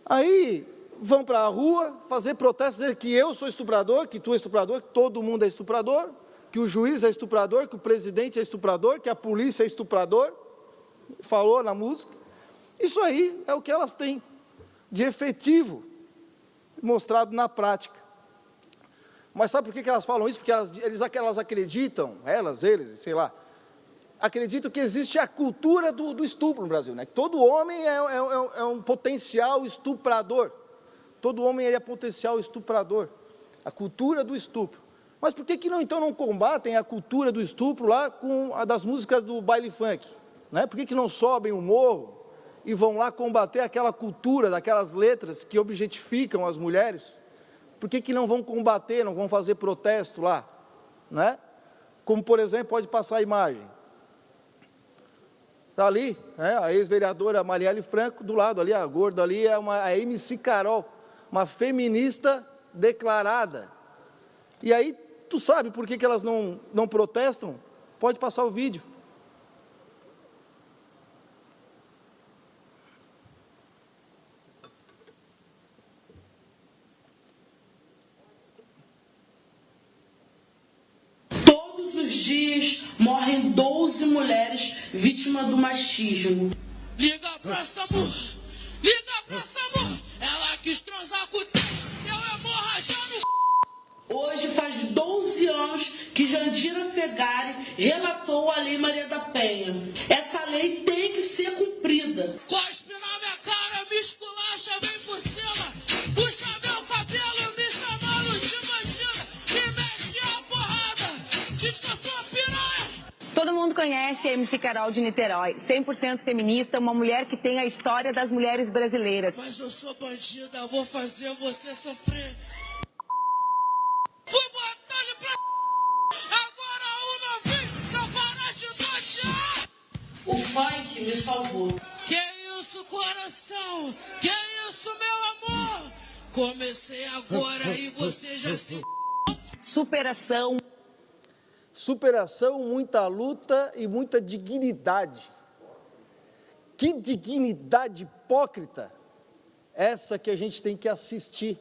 [SPEAKER 9] Aí vão para a rua fazer protestos, dizer que eu sou estuprador, que tu é estuprador, que todo mundo é estuprador, que o juiz é estuprador, que o presidente é estuprador, que a polícia é estuprador. Falou na música. Isso aí é o que elas têm de efetivo mostrado na prática. Mas sabe por que elas falam isso? Porque elas acreditam, eles, sei lá, acreditam que existe a cultura do estupro no Brasil, né? Que todo homem é um potencial estuprador. Todo homem é potencial estuprador. A cultura do estupro. Mas por que então não combatem a cultura do estupro lá com a das músicas do baile funk? Né? Por que não sobem o morro e vão lá combater aquela cultura, daquelas letras que objetificam as mulheres? Por que não vão combater, não vão fazer protesto lá? Né? Como, por exemplo, pode passar a imagem. Está ali, né, a ex-vereadora Marielle Franco, do lado ali, a gorda ali, é a MC Carol, uma feminista declarada. E aí, tu sabe por que elas não protestam? Pode passar o vídeo.
[SPEAKER 12] Todos os dias morrem 12 mulheres vítimas do machismo.
[SPEAKER 11] Liga pra Samu! Liga pra Samu! Ela quis transar com o texto, deu hemorragia no...
[SPEAKER 12] Hoje faz 12 anos que Jandira Fegari relatou a Lei Maria da Penha. Essa lei tem que ser cumprida.
[SPEAKER 11] Cospe na minha cara, me esculacha, vem por cima. Puxa meu cabelo, me chamando de bandida. E mete a porrada, diz que eu sou piranha.
[SPEAKER 13] Todo mundo conhece a MC Carol de Niterói, 100% feminista, uma mulher que tem a história das mulheres brasileiras.
[SPEAKER 11] Mas eu sou bandida, vou fazer você sofrer. Fui botar-lhe pra... Agora o novinho pra parar de odiar.
[SPEAKER 12] O funk me salvou.
[SPEAKER 11] Que isso, coração? Que isso, meu amor? Comecei agora e você já se...
[SPEAKER 13] Superação.
[SPEAKER 9] Superação, muita luta e muita dignidade. Que dignidade hipócrita essa que a gente tem que assistir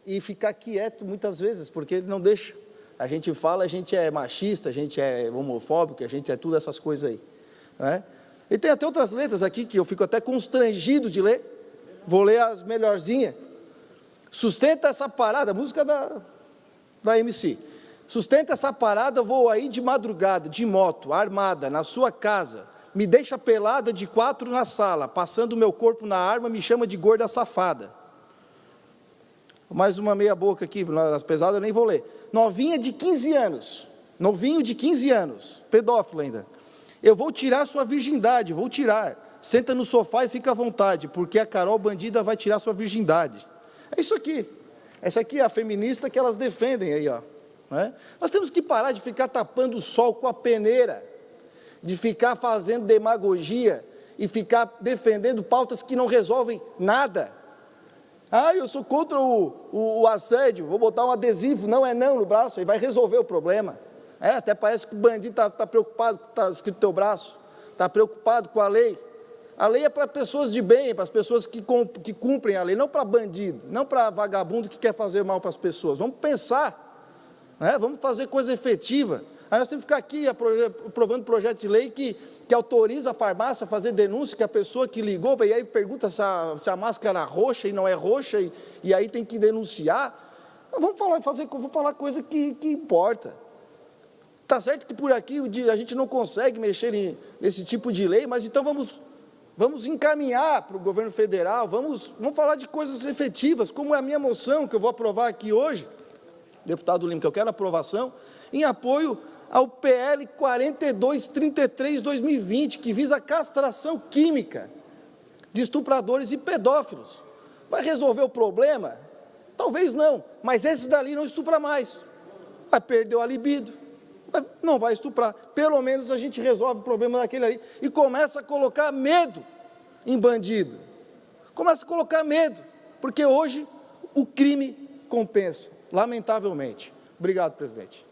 [SPEAKER 9] e ficar quieto muitas vezes, porque ele não deixa. A gente fala, a gente é machista, a gente é homofóbico, a gente é tudo essas coisas aí. Né? E tem até outras letras aqui que eu fico até constrangido de ler. Vou ler as melhorzinhas. Sustenta essa parada, música da MC. Sustenta essa parada, vou aí de madrugada, de moto, armada, na sua casa. Me deixa pelada de 4 na sala, passando meu corpo na arma, me chama de gorda safada. Mais uma meia boca aqui, as pesadas eu nem vou ler. Novinha de 15 anos, novinho de 15 anos, pedófilo ainda. Eu vou tirar sua virgindade, vou tirar. Senta no sofá e fica à vontade, porque a Carol bandida vai tirar sua virgindade. É isso aqui. Essa aqui é a feminista que elas defendem aí, ó. Né? Nós temos que parar de ficar tapando o sol com a peneira, de ficar fazendo demagogia e ficar defendendo pautas que não resolvem nada. Ah, eu sou contra o assédio, vou botar um adesivo, não é não no braço, aí vai resolver o problema. Até parece que o bandido está preocupado com o que está escrito no teu braço. está preocupado com a lei. A lei é para pessoas de bem, para as pessoas que cumprem a lei, não para bandido, não para vagabundo que quer fazer mal para as pessoas. Vamos pensar, né? Vamos fazer coisa efetiva. Aí nós temos que ficar aqui aprovando projeto de lei que autoriza a farmácia a fazer denúncia, que a pessoa que ligou, e aí pergunta se a máscara é roxa e não é roxa, e aí tem que denunciar. Vamos falar coisa que importa. Está certo que por aqui a gente não consegue mexer nesse tipo de lei, mas então vamos encaminhar para o governo federal, vamos falar de coisas efetivas, como é a minha moção, que eu vou aprovar aqui hoje, deputado Lima, que eu quero aprovação, em apoio ao PL 4233/2020, que visa a castração química de estupradores e pedófilos. Vai resolver o problema? Talvez não, mas esse dali não estupra mais. Vai perder a libido, não vai estuprar. Pelo menos a gente resolve o problema daquele ali e começa a colocar medo em bandido. Começa a colocar medo, porque hoje o crime compensa, lamentavelmente. Obrigado, presidente.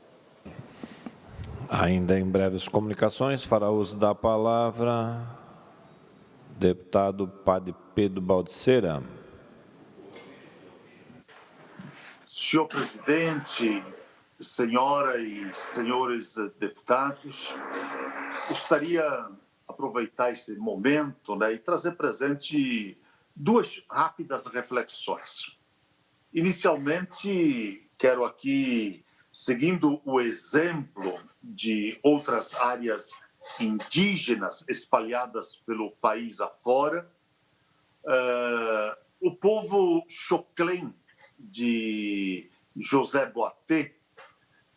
[SPEAKER 1] Ainda em breves comunicações, fará uso da palavra deputado Padre Pedro Baldiceira.
[SPEAKER 14] Senhor presidente, senhora e senhores deputados, gostaria de aproveitar esse momento, né, e trazer presente duas rápidas reflexões. Inicialmente, quero aqui, seguindo o exemplo de outras áreas indígenas espalhadas pelo país afora, o povo Xoclém de José Boatê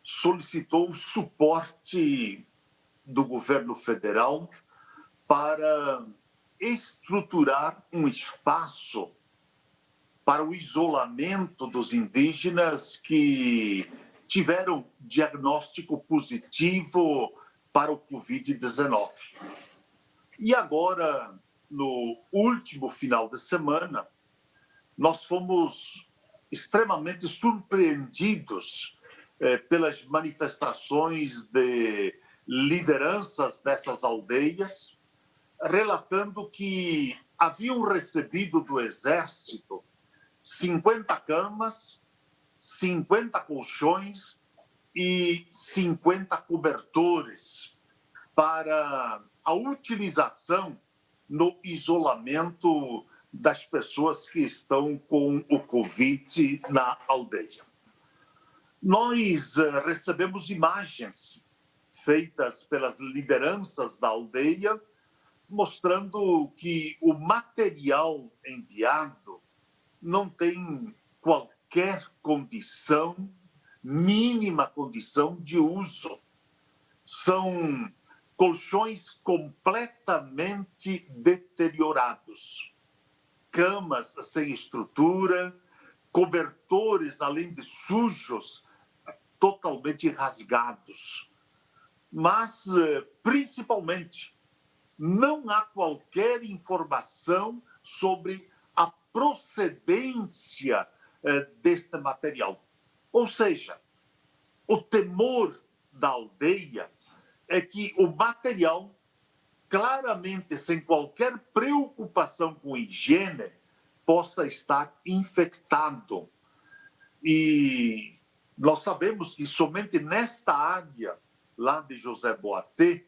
[SPEAKER 14] solicitou o suporte do governo federal para estruturar um espaço para o isolamento dos indígenas que tiveram diagnóstico positivo para o Covid-19. E agora, no último final de semana, nós fomos extremamente surpreendidos pelas manifestações de lideranças dessas aldeias, relatando que haviam recebido do Exército 50 camas, 50 colchões e 50 cobertores para a utilização no isolamento das pessoas que estão com o Covid na aldeia. Nós recebemos imagens feitas pelas lideranças da aldeia, mostrando que o material enviado não tem qualquer condição, mínima condição de uso. São colchões completamente deteriorados, camas sem estrutura, cobertores, além de sujos, totalmente rasgados. Mas, principalmente, não há qualquer informação sobre a procedência deste material. Ou seja, o temor da aldeia é que o material, claramente sem qualquer preocupação com higiene, possa estar infectado. E nós sabemos que somente nesta área, lá de José Boatê,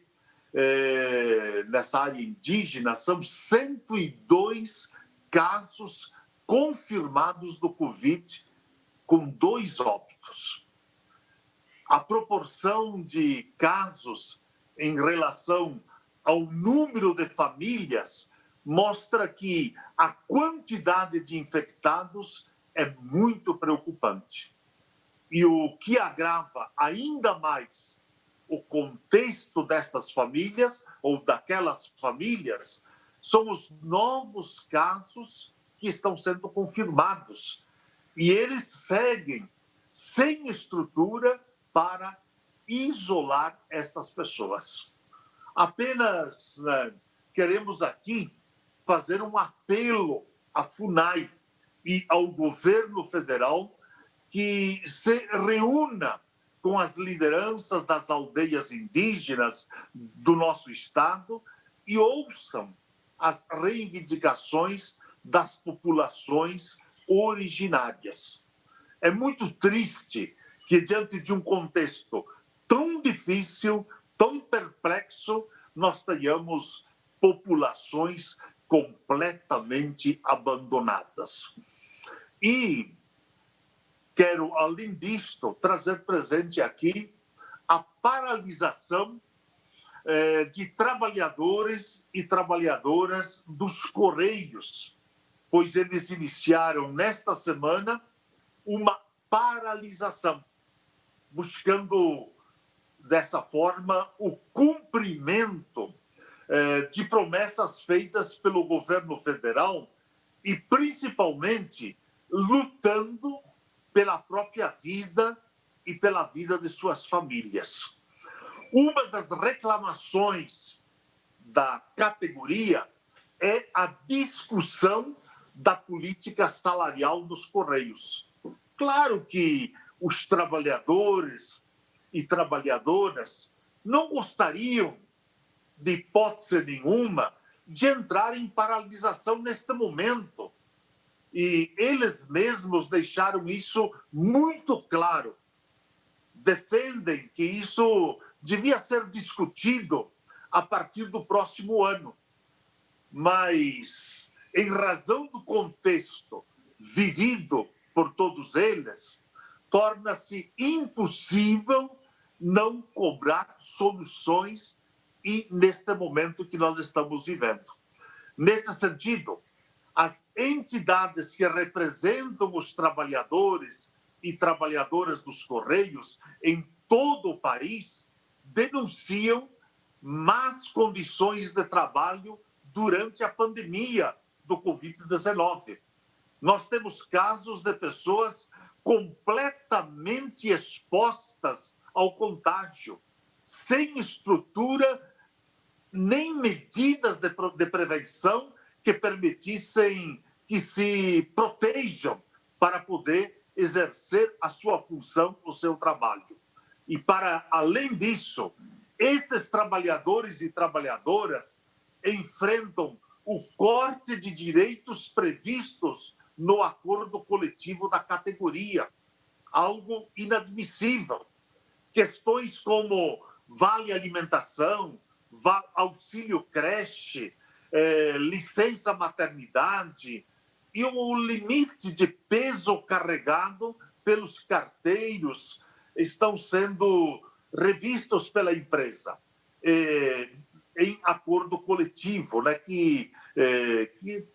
[SPEAKER 14] nessa área indígena, são 102 casos confirmados do Covid, com 2 óbitos. A proporção de casos em relação ao número de famílias mostra que a quantidade de infectados é muito preocupante. E o que agrava ainda mais o contexto destas famílias, ou daquelas famílias, são os novos casos que estão sendo confirmados. E eles seguem sem estrutura para isolar estas pessoas. Apenas queremos aqui fazer um apelo à FUNAI e ao governo federal que se reúna com as lideranças das aldeias indígenas do nosso estado e ouçam as reivindicações das populações originárias. É muito triste que, diante de um contexto tão difícil, tão perplexo, nós tenhamos populações completamente abandonadas. E quero, além disto, trazer presente aqui a paralisação de trabalhadores e trabalhadoras dos Correios, pois eles iniciaram nesta semana uma paralisação, buscando, dessa forma, o cumprimento de promessas feitas pelo governo federal e, principalmente, lutando pela própria vida e pela vida de suas famílias. Uma das reclamações da categoria é a discussão da política salarial dos Correios. Claro que os trabalhadores e trabalhadoras não gostariam, de hipótese nenhuma, de entrar em paralisação neste momento. E eles mesmos deixaram isso muito claro. Defendem que isso devia ser discutido a partir do próximo ano. Mas, em razão do contexto vivido por todos eles, torna-se impossível não cobrar soluções e neste momento que nós estamos vivendo. Nesse sentido, as entidades que representam os trabalhadores e trabalhadoras dos Correios em todo o país denunciam más condições de trabalho durante a pandemia do Covid-19. Nós temos casos de pessoas completamente expostas ao contágio, sem estrutura nem medidas de prevenção que permitissem que se protejam para poder exercer a sua função, o seu trabalho. E, para além disso, esses trabalhadores e trabalhadoras enfrentam o corte de direitos previstos no acordo coletivo da categoria, algo inadmissível. Questões como vale alimentação, auxílio creche, licença maternidade e o limite de peso carregado pelos carteiros estão sendo revistos pela empresa em acordo coletivo, né, que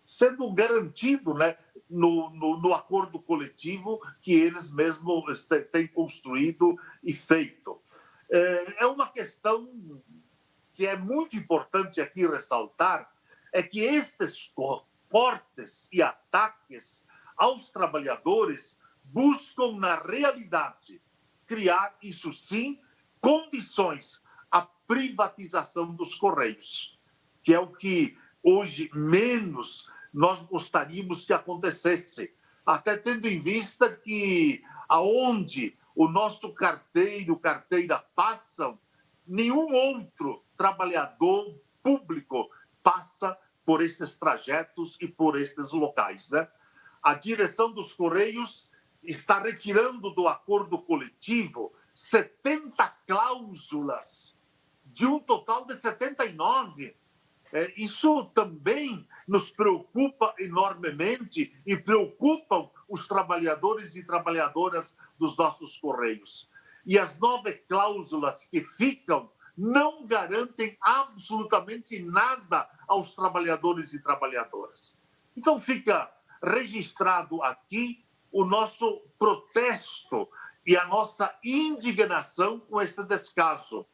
[SPEAKER 14] sendo garantido, né, no acordo coletivo que eles mesmos têm construído e feito. É uma questão que é muito importante aqui ressaltar, é que estes cortes e ataques aos trabalhadores buscam, na realidade, criar, isso sim, condições à privatização dos Correios, que é o que hoje menos nós gostaríamos que acontecesse, até tendo em vista que aonde o nosso carteira passam, nenhum outro trabalhador público passa por esses trajetos e por esses locais, né? A direção dos Correios está retirando do acordo coletivo 70 cláusulas de um total de 79. Isso também nos preocupa enormemente e preocupam os trabalhadores e trabalhadoras dos nossos Correios. E as 9 cláusulas que ficam não garantem absolutamente nada aos trabalhadores e trabalhadoras. Então fica registrado aqui o nosso protesto e a nossa indignação com esse descaso.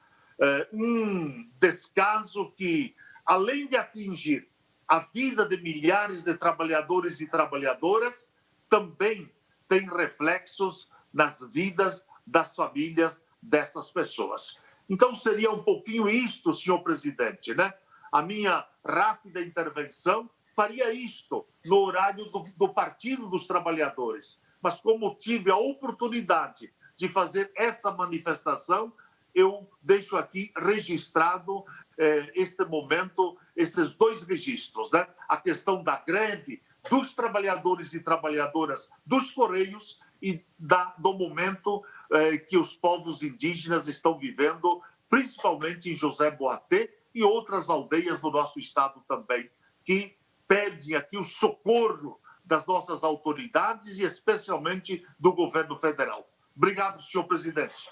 [SPEAKER 14] Um descaso que, além de atingir a vida de milhares de trabalhadores e trabalhadoras, também tem reflexos nas vidas das famílias dessas pessoas. Então, seria um pouquinho isto, senhor presidente, né? A minha rápida intervenção faria isto no horário do Partido dos Trabalhadores. Mas, como tive a oportunidade de fazer essa manifestação, eu deixo aqui registrado este momento, esses dois registros, né? A questão da greve dos trabalhadores e trabalhadoras dos Correios e do momento que os povos indígenas estão vivendo, principalmente em José Boatê e outras aldeias do nosso estado também, que pedem aqui o socorro das nossas autoridades e especialmente do governo federal. Obrigado, senhor presidente.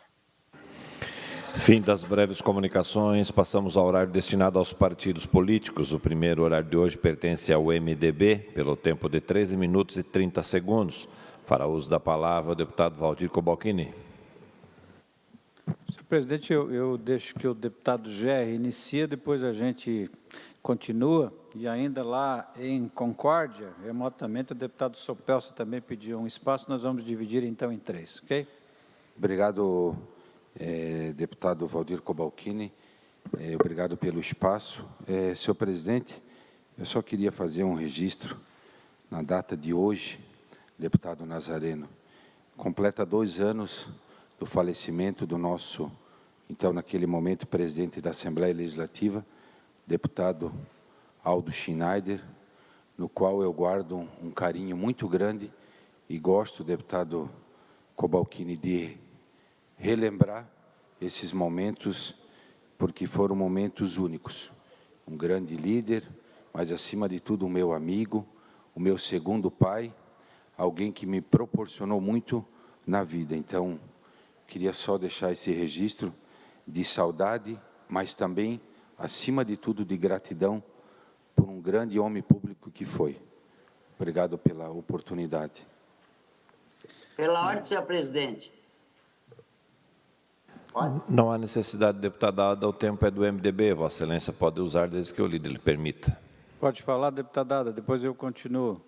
[SPEAKER 1] Fim das breves comunicações, passamos ao horário destinado aos partidos políticos. O primeiro horário de hoje pertence ao MDB, pelo tempo de 13 minutos e 30 segundos. Fará uso da palavra o deputado Valdir Cobalcini.
[SPEAKER 15] Senhor presidente, eu deixo que o deputado Gerri inicie, depois a gente continua, e ainda lá em Concórdia, remotamente, o deputado Sopelsa também pediu um espaço, nós vamos dividir então em 3, ok?
[SPEAKER 16] Obrigado, deputado Valdir Cobalcini, obrigado pelo espaço. Senhor presidente, eu só queria fazer um registro na data de hoje, deputado Nazareno, completa 2 anos do falecimento do nosso, então, naquele momento, presidente da Assembleia Legislativa, deputado Aldo Schneider, no qual eu guardo um carinho muito grande e gosto, deputado Cobalcini, de relembrar esses momentos, porque foram momentos únicos. Um grande líder, mas, acima de tudo, um meu amigo, o meu segundo pai, alguém que me proporcionou muito na vida. Então, queria só deixar esse registro de saudade, mas também, acima de tudo, de gratidão por um grande homem público que foi. Obrigado pela oportunidade.
[SPEAKER 7] Pela ordem, senhor presidente. Pode?
[SPEAKER 1] Não há necessidade, deputada Ada, o tempo é do MDB, Vossa Excelência pode usar desde que o líder lhe permita.
[SPEAKER 15] Pode falar, deputada Ada, depois eu continuo.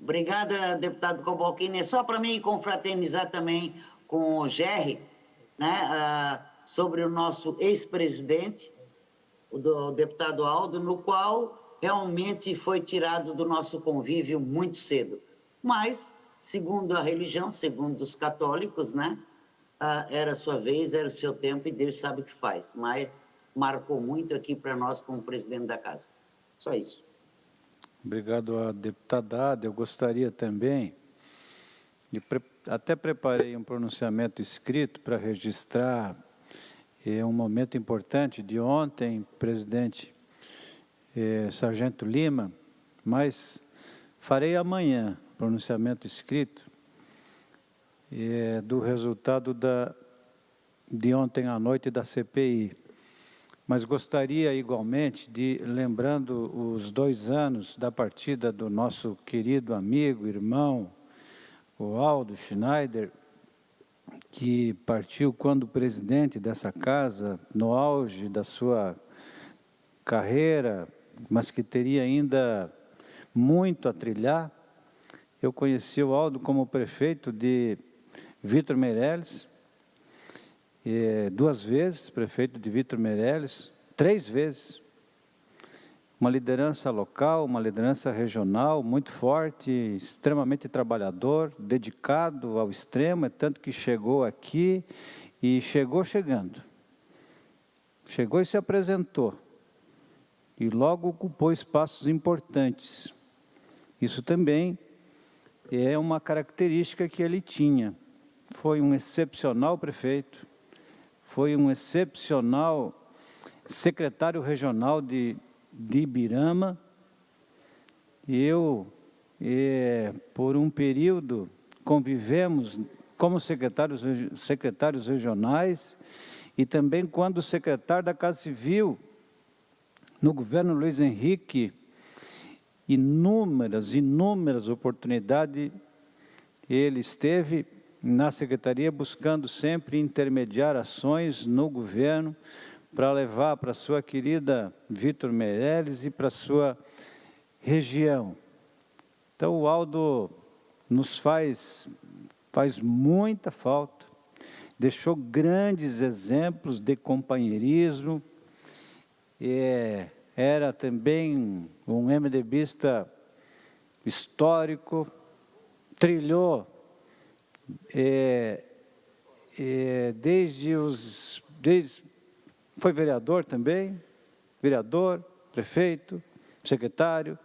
[SPEAKER 7] Obrigada, deputado Cobalcini. É só para mim confraternizar também com o Gerri, né, sobre o nosso ex-presidente, o deputado Aldo, no qual realmente foi tirado do nosso convívio muito cedo. Mas, segundo a religião, segundo os católicos, né, era a sua vez, era o seu tempo e Deus sabe o que faz. Mas marcou muito aqui para nós como presidente da casa. Só isso.
[SPEAKER 15] Obrigado à deputada Ada. Eu gostaria também, até preparei um pronunciamento escrito para registrar um momento importante de ontem, presidente Sargento Lima, mas farei amanhã pronunciamento escrito do resultado de ontem à noite da CPI. Mas gostaria igualmente de, lembrando os 2 anos da partida do nosso querido amigo, irmão, o Aldo Schneider, que partiu quando presidente dessa casa, no auge da sua carreira, mas que teria ainda muito a trilhar. Eu conheci o Aldo como prefeito de Vítor Meireles, 2 vezes prefeito de Vítor Meireles, 3 vezes. Uma liderança local, uma liderança regional muito forte, extremamente trabalhador, dedicado ao extremo, é tanto que chegou aqui e chegou chegando. Chegou e se apresentou. E logo ocupou espaços importantes. Isso também é uma característica que ele tinha. Foi um excepcional prefeito, foi um excepcional secretário regional de Ibirama. Eu, por um período, convivemos como secretários regionais e também quando secretário da Casa Civil, no governo Luiz Henrique, inúmeras oportunidades ele esteve na secretaria buscando sempre intermediar ações no governo para levar para a sua querida Vítor Meireles e para a sua região. Então, o Aldo nos faz muita falta, deixou grandes exemplos de companheirismo, era também um MDBista histórico, trilhou foi vereador também, vereador, prefeito, secretário,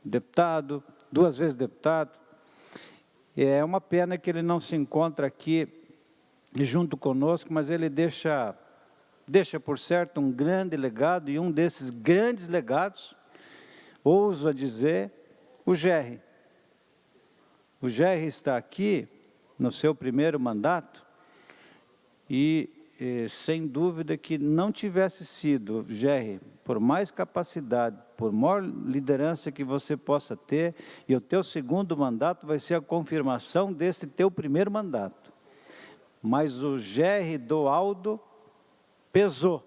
[SPEAKER 15] deputado, 2 vezes deputado. É uma pena que ele não se encontra aqui junto conosco, mas ele deixa por certo um grande legado, e um desses grandes legados, ouso a dizer, o Gerry. O Gerry está aqui no seu primeiro mandato e, sem dúvida, que não tivesse sido, Gerry, por mais capacidade, por maior liderança que você possa ter, e o teu segundo mandato vai ser a confirmação desse teu primeiro mandato. Mas o Gerry do Aldo pesou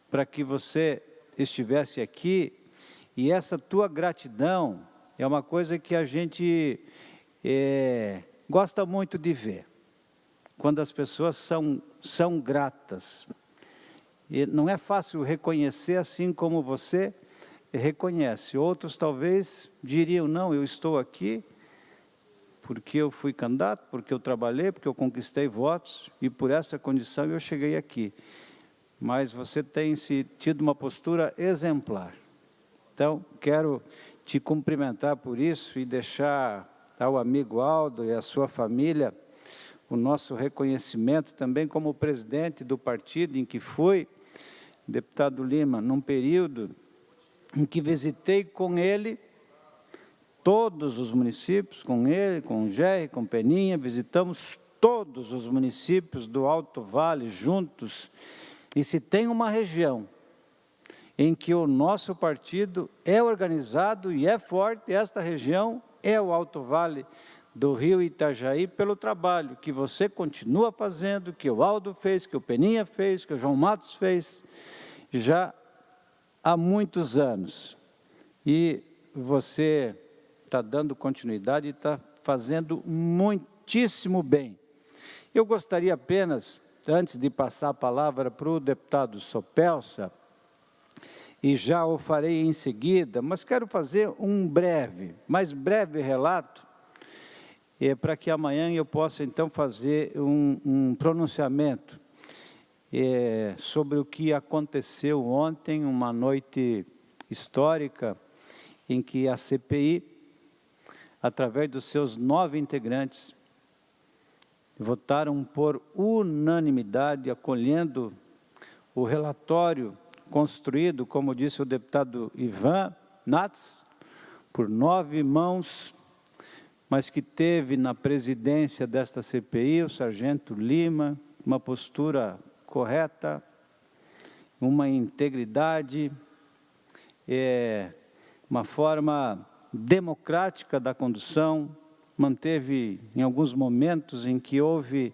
[SPEAKER 15] para que você estivesse aqui, e essa tua gratidão é uma coisa que a gente gosta muito de ver, quando as pessoas são gratas. E não é fácil reconhecer assim como você reconhece. Outros talvez diriam, não, eu estou aqui porque eu fui candidato, porque eu trabalhei, porque eu conquistei votos, e por essa condição eu cheguei aqui. Mas você tem tido uma postura exemplar. Então, quero te cumprimentar por isso e deixar ao amigo Aldo e à sua família o nosso reconhecimento também como presidente do partido em que fui, deputado Lima, num período em que visitei com ele todos os municípios, com ele, com o Gerry, com Peninha, visitamos todos os municípios do Alto Vale juntos, e se tem uma região em que o nosso partido é organizado e é forte, esta região é o Alto Vale do Rio Itajaí, pelo trabalho que você continua fazendo, que o Aldo fez, que o Peninha fez, que o João Matos fez, já há muitos anos. E você está dando continuidade e está fazendo muitíssimo bem. Eu gostaria apenas, antes de passar a palavra para o deputado Sopelsa, e já o farei em seguida, mas quero fazer um mais breve relato, para que amanhã eu possa, então, fazer um pronunciamento sobre o que aconteceu ontem, uma noite histórica, em que a CPI, através dos seus 9 integrantes, votaram por unanimidade, acolhendo o relatório construído, como disse o deputado Ivan Nats, por 9 mãos, mas que teve na presidência desta CPI o sargento Lima, uma postura correta, uma integridade, uma forma democrática da condução, manteve em alguns momentos em que houve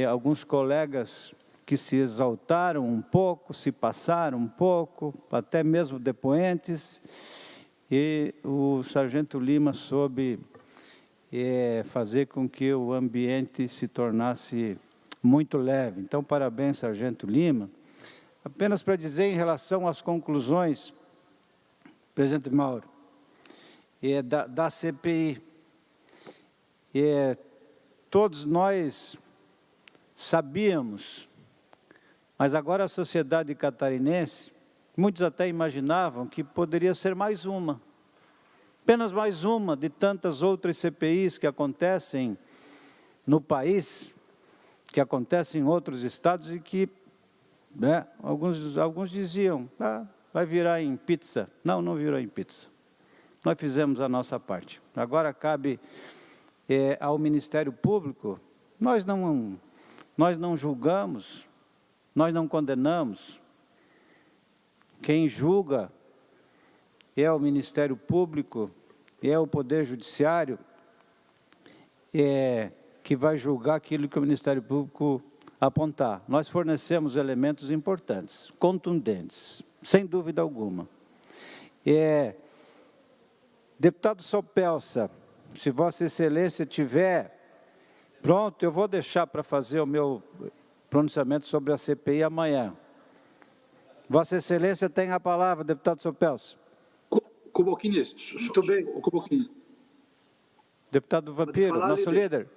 [SPEAKER 15] alguns colegas que se exaltaram um pouco, se passaram um pouco, até mesmo depoentes, e o sargento Lima soube fazer com que o ambiente se tornasse muito leve. Então, parabéns, sargento Lima. Apenas para dizer em relação às conclusões, presidente Mauro, da CPI, todos nós sabíamos, mas agora a sociedade catarinense, muitos até imaginavam que poderia ser mais uma, apenas mais uma de tantas outras CPIs que acontecem no país, que acontecem em outros estados e que, alguns diziam, vai virar em pizza. Não, não virou em pizza. Nós fizemos a nossa parte. Agora cabe ao Ministério Público, nós não julgamos, nós não condenamos. Quem julga é o Ministério Público, é o Poder Judiciário, que vai julgar aquilo que o Ministério Público apontar. Nós fornecemos elementos importantes, contundentes, sem dúvida alguma. Deputado Sopelsa, se Vossa Excelência tiver pronto, eu vou deixar para fazer o meu pronunciamento sobre a CPI amanhã. Vossa Excelência tem a palavra, deputado Sopelsa.
[SPEAKER 17] Kubochini, muito bem.
[SPEAKER 15] Deputado Vampiro, nosso líder.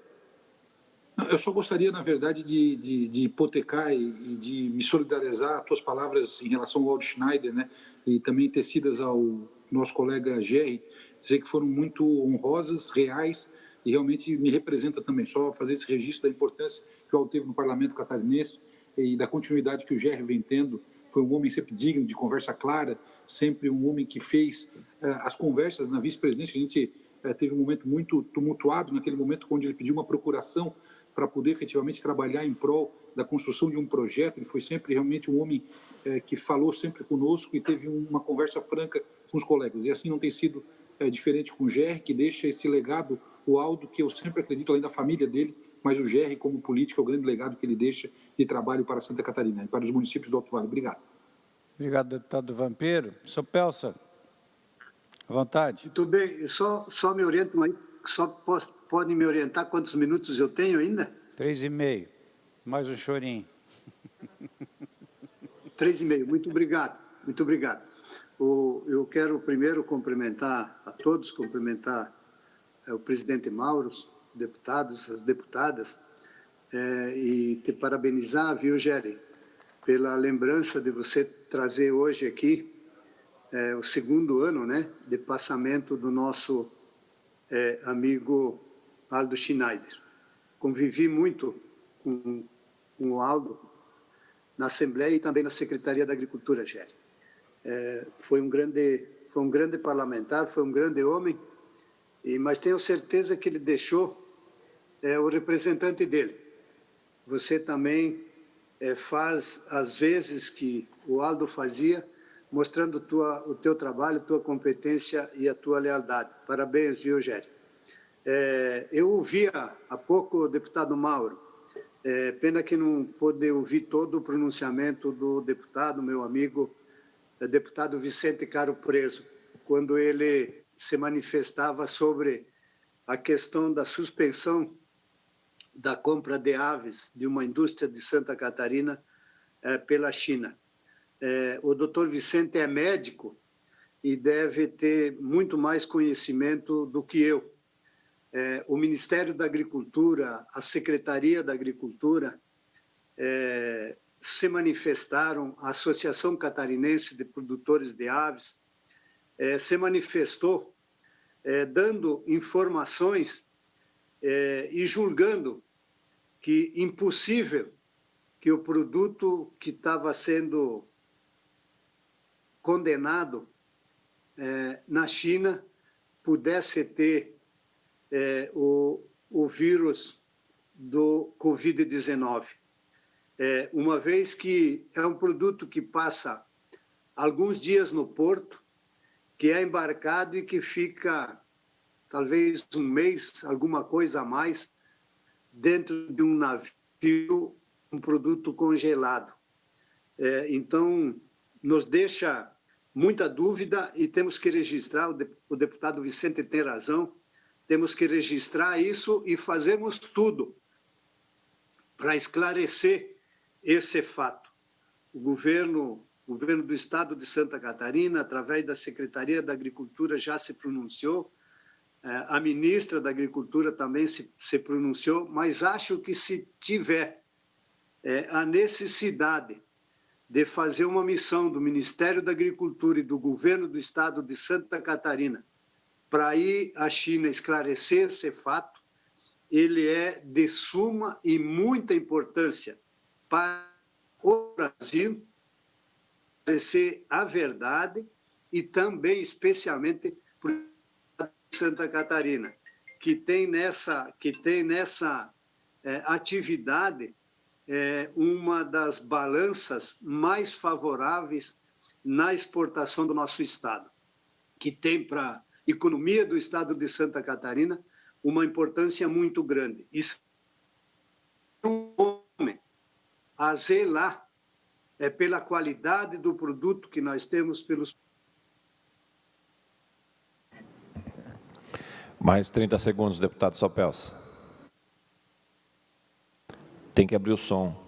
[SPEAKER 17] Eu só gostaria, na verdade, de hipotecar e de me solidarizar as tuas palavras em relação ao Aldo Schneider, né? E também tecidas ao nosso colega Gerry, dizer que foram muito honrosas, reais, e realmente me representa também. Só fazer esse registro da importância que o Aldo teve no parlamento catarinense e da continuidade que o Gerry vem tendo. Foi um homem sempre digno, de conversa clara, sempre um homem que fez as conversas na vice-presidência. A gente teve um momento muito tumultuado naquele momento, onde ele pediu uma procuração para poder efetivamente trabalhar em prol da construção de um projeto. Ele foi sempre realmente um homem que falou sempre conosco e teve uma conversa franca com os colegas. E assim não tem sido diferente com o Gerry, que deixa esse legado, o Aldo, que eu sempre acredito, além da família dele, mas o Gerry, como político, é o grande legado que ele deixa de trabalho para Santa Catarina e para os municípios do Alto Vale. Obrigado.
[SPEAKER 15] Obrigado, deputado Vampiro. Sr. Pelsa, à vontade.
[SPEAKER 18] Muito bem, só me orientam aí, podem me orientar quantos minutos eu tenho ainda?
[SPEAKER 15] 3,5, mais um chorinho.
[SPEAKER 18] 3,5, muito obrigado, muito obrigado. Eu quero primeiro cumprimentar a todos, cumprimentar o presidente Mauro, os deputados, as deputadas, e te parabenizar, viu, Gerry, pela lembrança de você trazer hoje aqui o segundo ano, né, de passamento do nosso amigo Aldo Schneider. Convivi muito com o Aldo na Assembleia e também na Secretaria da Agricultura, Gerry. Foi um grande parlamentar, foi um grande homem, mas tenho certeza que ele deixou o representante dele. Você também faz as vezes que o Aldo fazia, mostrando o teu trabalho, tua competência e a tua lealdade. Parabéns, viu, Gerry? Eu ouvia há pouco o deputado Mauro. Pena que não pude ouvir todo o pronunciamento do deputado, meu amigo, deputado Vicente Caro Preso, quando ele se manifestava sobre a questão da suspensão da compra de aves de uma indústria de Santa Catarina pela China. O doutor Vicente é médico e deve ter muito mais conhecimento do que eu. O Ministério da Agricultura, a Secretaria da Agricultura, se manifestaram, a Associação Catarinense de Produtores de Aves se manifestou, dando informações e julgando que impossível que o produto que estava sendo condenado na China pudesse ter o vírus do Covid-19. Uma vez que é um produto que passa alguns dias no porto, que é embarcado e que fica talvez um mês, alguma coisa a mais, dentro de um navio, um produto congelado. Então, nos deixa muita dúvida e temos que registrar, o deputado Vicente tem razão, temos que registrar isso e fazermos tudo para esclarecer esse fato. O governo do Estado de Santa Catarina, através da Secretaria da Agricultura, já se pronunciou, a ministra da Agricultura também se pronunciou, mas acho que se tiver a necessidade de fazer uma missão do Ministério da Agricultura e do governo do Estado de Santa Catarina para ir à China esclarecer esse fato, ele é de suma e muita importância para o Brasil, esclarecer a verdade e também, especialmente, para Santa Catarina, que tem nessa atividade uma das balanças mais favoráveis na exportação do nosso Estado, que tem para a economia do Estado de Santa Catarina uma importância muito grande. E um homem a zelar pela qualidade do produto que nós temos pelos...
[SPEAKER 1] Mais 30 segundos, deputado Sopelsa. Tem que abrir o som.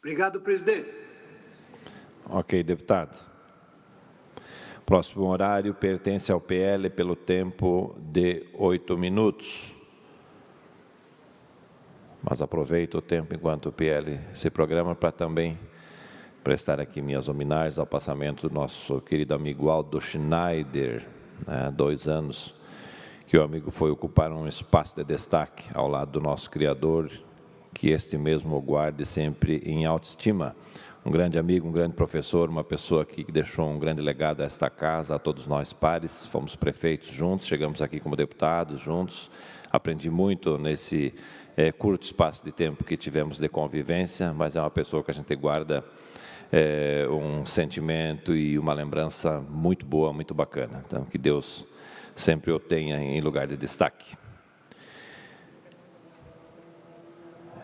[SPEAKER 18] Obrigado, presidente.
[SPEAKER 1] Ok, deputado. Próximo horário pertence ao PL pelo tempo de 8 minutos. Mas aproveito o tempo enquanto o PL se programa para também prestar aqui minhas homenagens ao passamento do nosso querido amigo Aldo Schneider, 2 anos, que o amigo foi ocupar um espaço de destaque ao lado do nosso Criador, que este mesmo o guarde sempre em autoestima. Um grande amigo, um grande professor, uma pessoa que deixou um grande legado a esta casa, a todos nós pares. Fomos prefeitos juntos, chegamos aqui como deputados juntos. Aprendi muito nesse curto espaço de tempo que tivemos de convivência, mas é uma pessoa que a gente guarda um sentimento e uma lembrança muito boa, muito bacana. Então, que Deus sempre o tenha em lugar de destaque.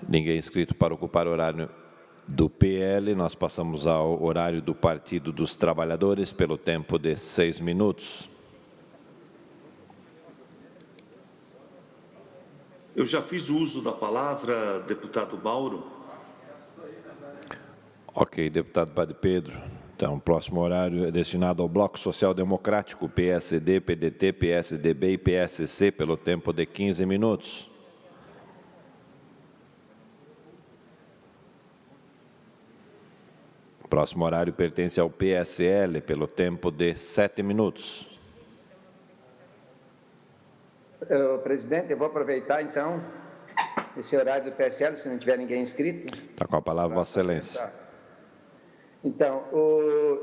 [SPEAKER 1] Ninguém inscrito para ocupar o horário do PL, nós passamos ao horário do Partido dos Trabalhadores pelo tempo de 6 minutos.
[SPEAKER 19] Eu já fiz uso da palavra, deputado Mauro.
[SPEAKER 1] Ok, deputado Padre Pedro. Então, o próximo horário é destinado ao Bloco Social Democrático, PSD, PDT, PSDB e PSC, pelo tempo de 15 minutos. O próximo horário pertence ao PSL, pelo tempo de 7 minutos.
[SPEAKER 8] Presidente, eu vou aproveitar, então, esse horário do PSL, se não tiver ninguém inscrito.
[SPEAKER 1] Está com a palavra, Vossa Excelência.
[SPEAKER 8] Então,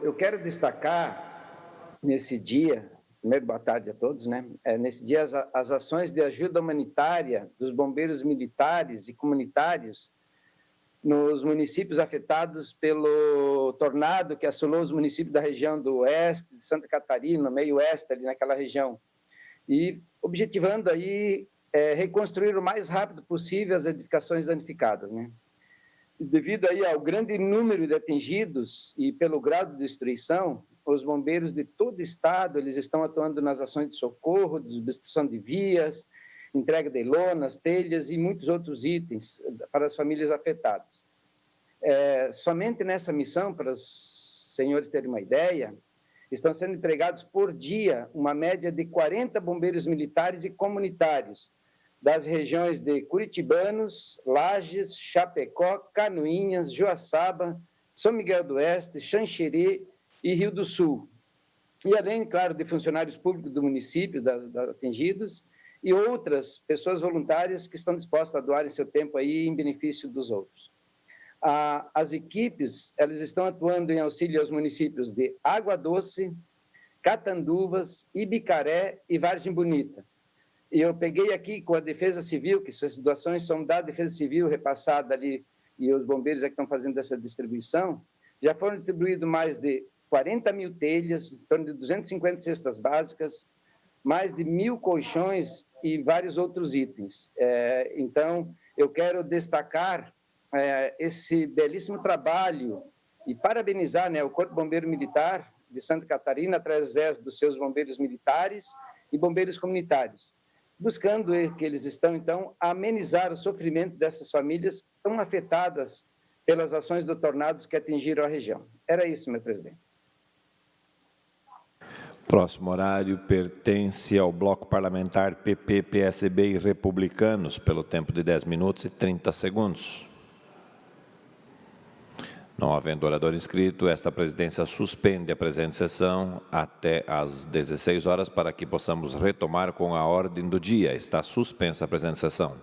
[SPEAKER 8] eu quero destacar, nesse dia, primeiro, boa tarde a todos, né? Nesse dia, as ações de ajuda humanitária dos bombeiros militares e comunitários nos municípios afetados pelo tornado que assolou os municípios da região do oeste, de Santa Catarina, meio oeste, ali naquela região. E objetivando aí reconstruir o mais rápido possível as edificações danificadas, né? Devido aí ao grande número de atingidos e pelo grau de destruição, os bombeiros de todo o estado, eles estão atuando nas ações de socorro, de substituição de vias, entrega de lonas, telhas e muitos outros itens para as famílias afetadas. Somente nessa missão, para os senhores terem uma ideia, estão sendo empregados por dia uma média de 40 bombeiros militares e comunitários das regiões de Curitibanos, Lages, Chapecó, Canoinhas, Joaçaba, São Miguel do Oeste, Xanxerê e Rio do Sul. E além, claro, de funcionários públicos do município, atingidos, e outras pessoas voluntárias que estão dispostas a doarem seu tempo aí em benefício dos outros. As equipes, elas estão atuando em auxílio aos municípios de Água Doce, Catanduvas, Ibicaré e Vargem Bonita. E eu peguei aqui com a Defesa Civil, que essas doações são da Defesa Civil repassada ali, e os bombeiros é que estão fazendo essa distribuição, já foram distribuídos mais de 40 mil telhas, em torno de 250 cestas básicas, mais de 1.000 colchões e vários outros itens. Então, eu quero destacar esse belíssimo trabalho e parabenizar, né, o Corpo Bombeiro Militar de Santa Catarina, através dos seus bombeiros militares e bombeiros comunitários, buscando que eles estão, então, amenizar o sofrimento dessas famílias tão afetadas pelas ações do tornados que atingiram a região. Era isso, meu presidente.
[SPEAKER 1] Próximo horário pertence ao Bloco Parlamentar PP, PSB e Republicanos, pelo tempo de 10 minutos e 30 segundos. Não havendo orador inscrito, esta presidência suspende a presente sessão até às 16 horas para que possamos retomar com a ordem do dia. Está suspensa a presente sessão.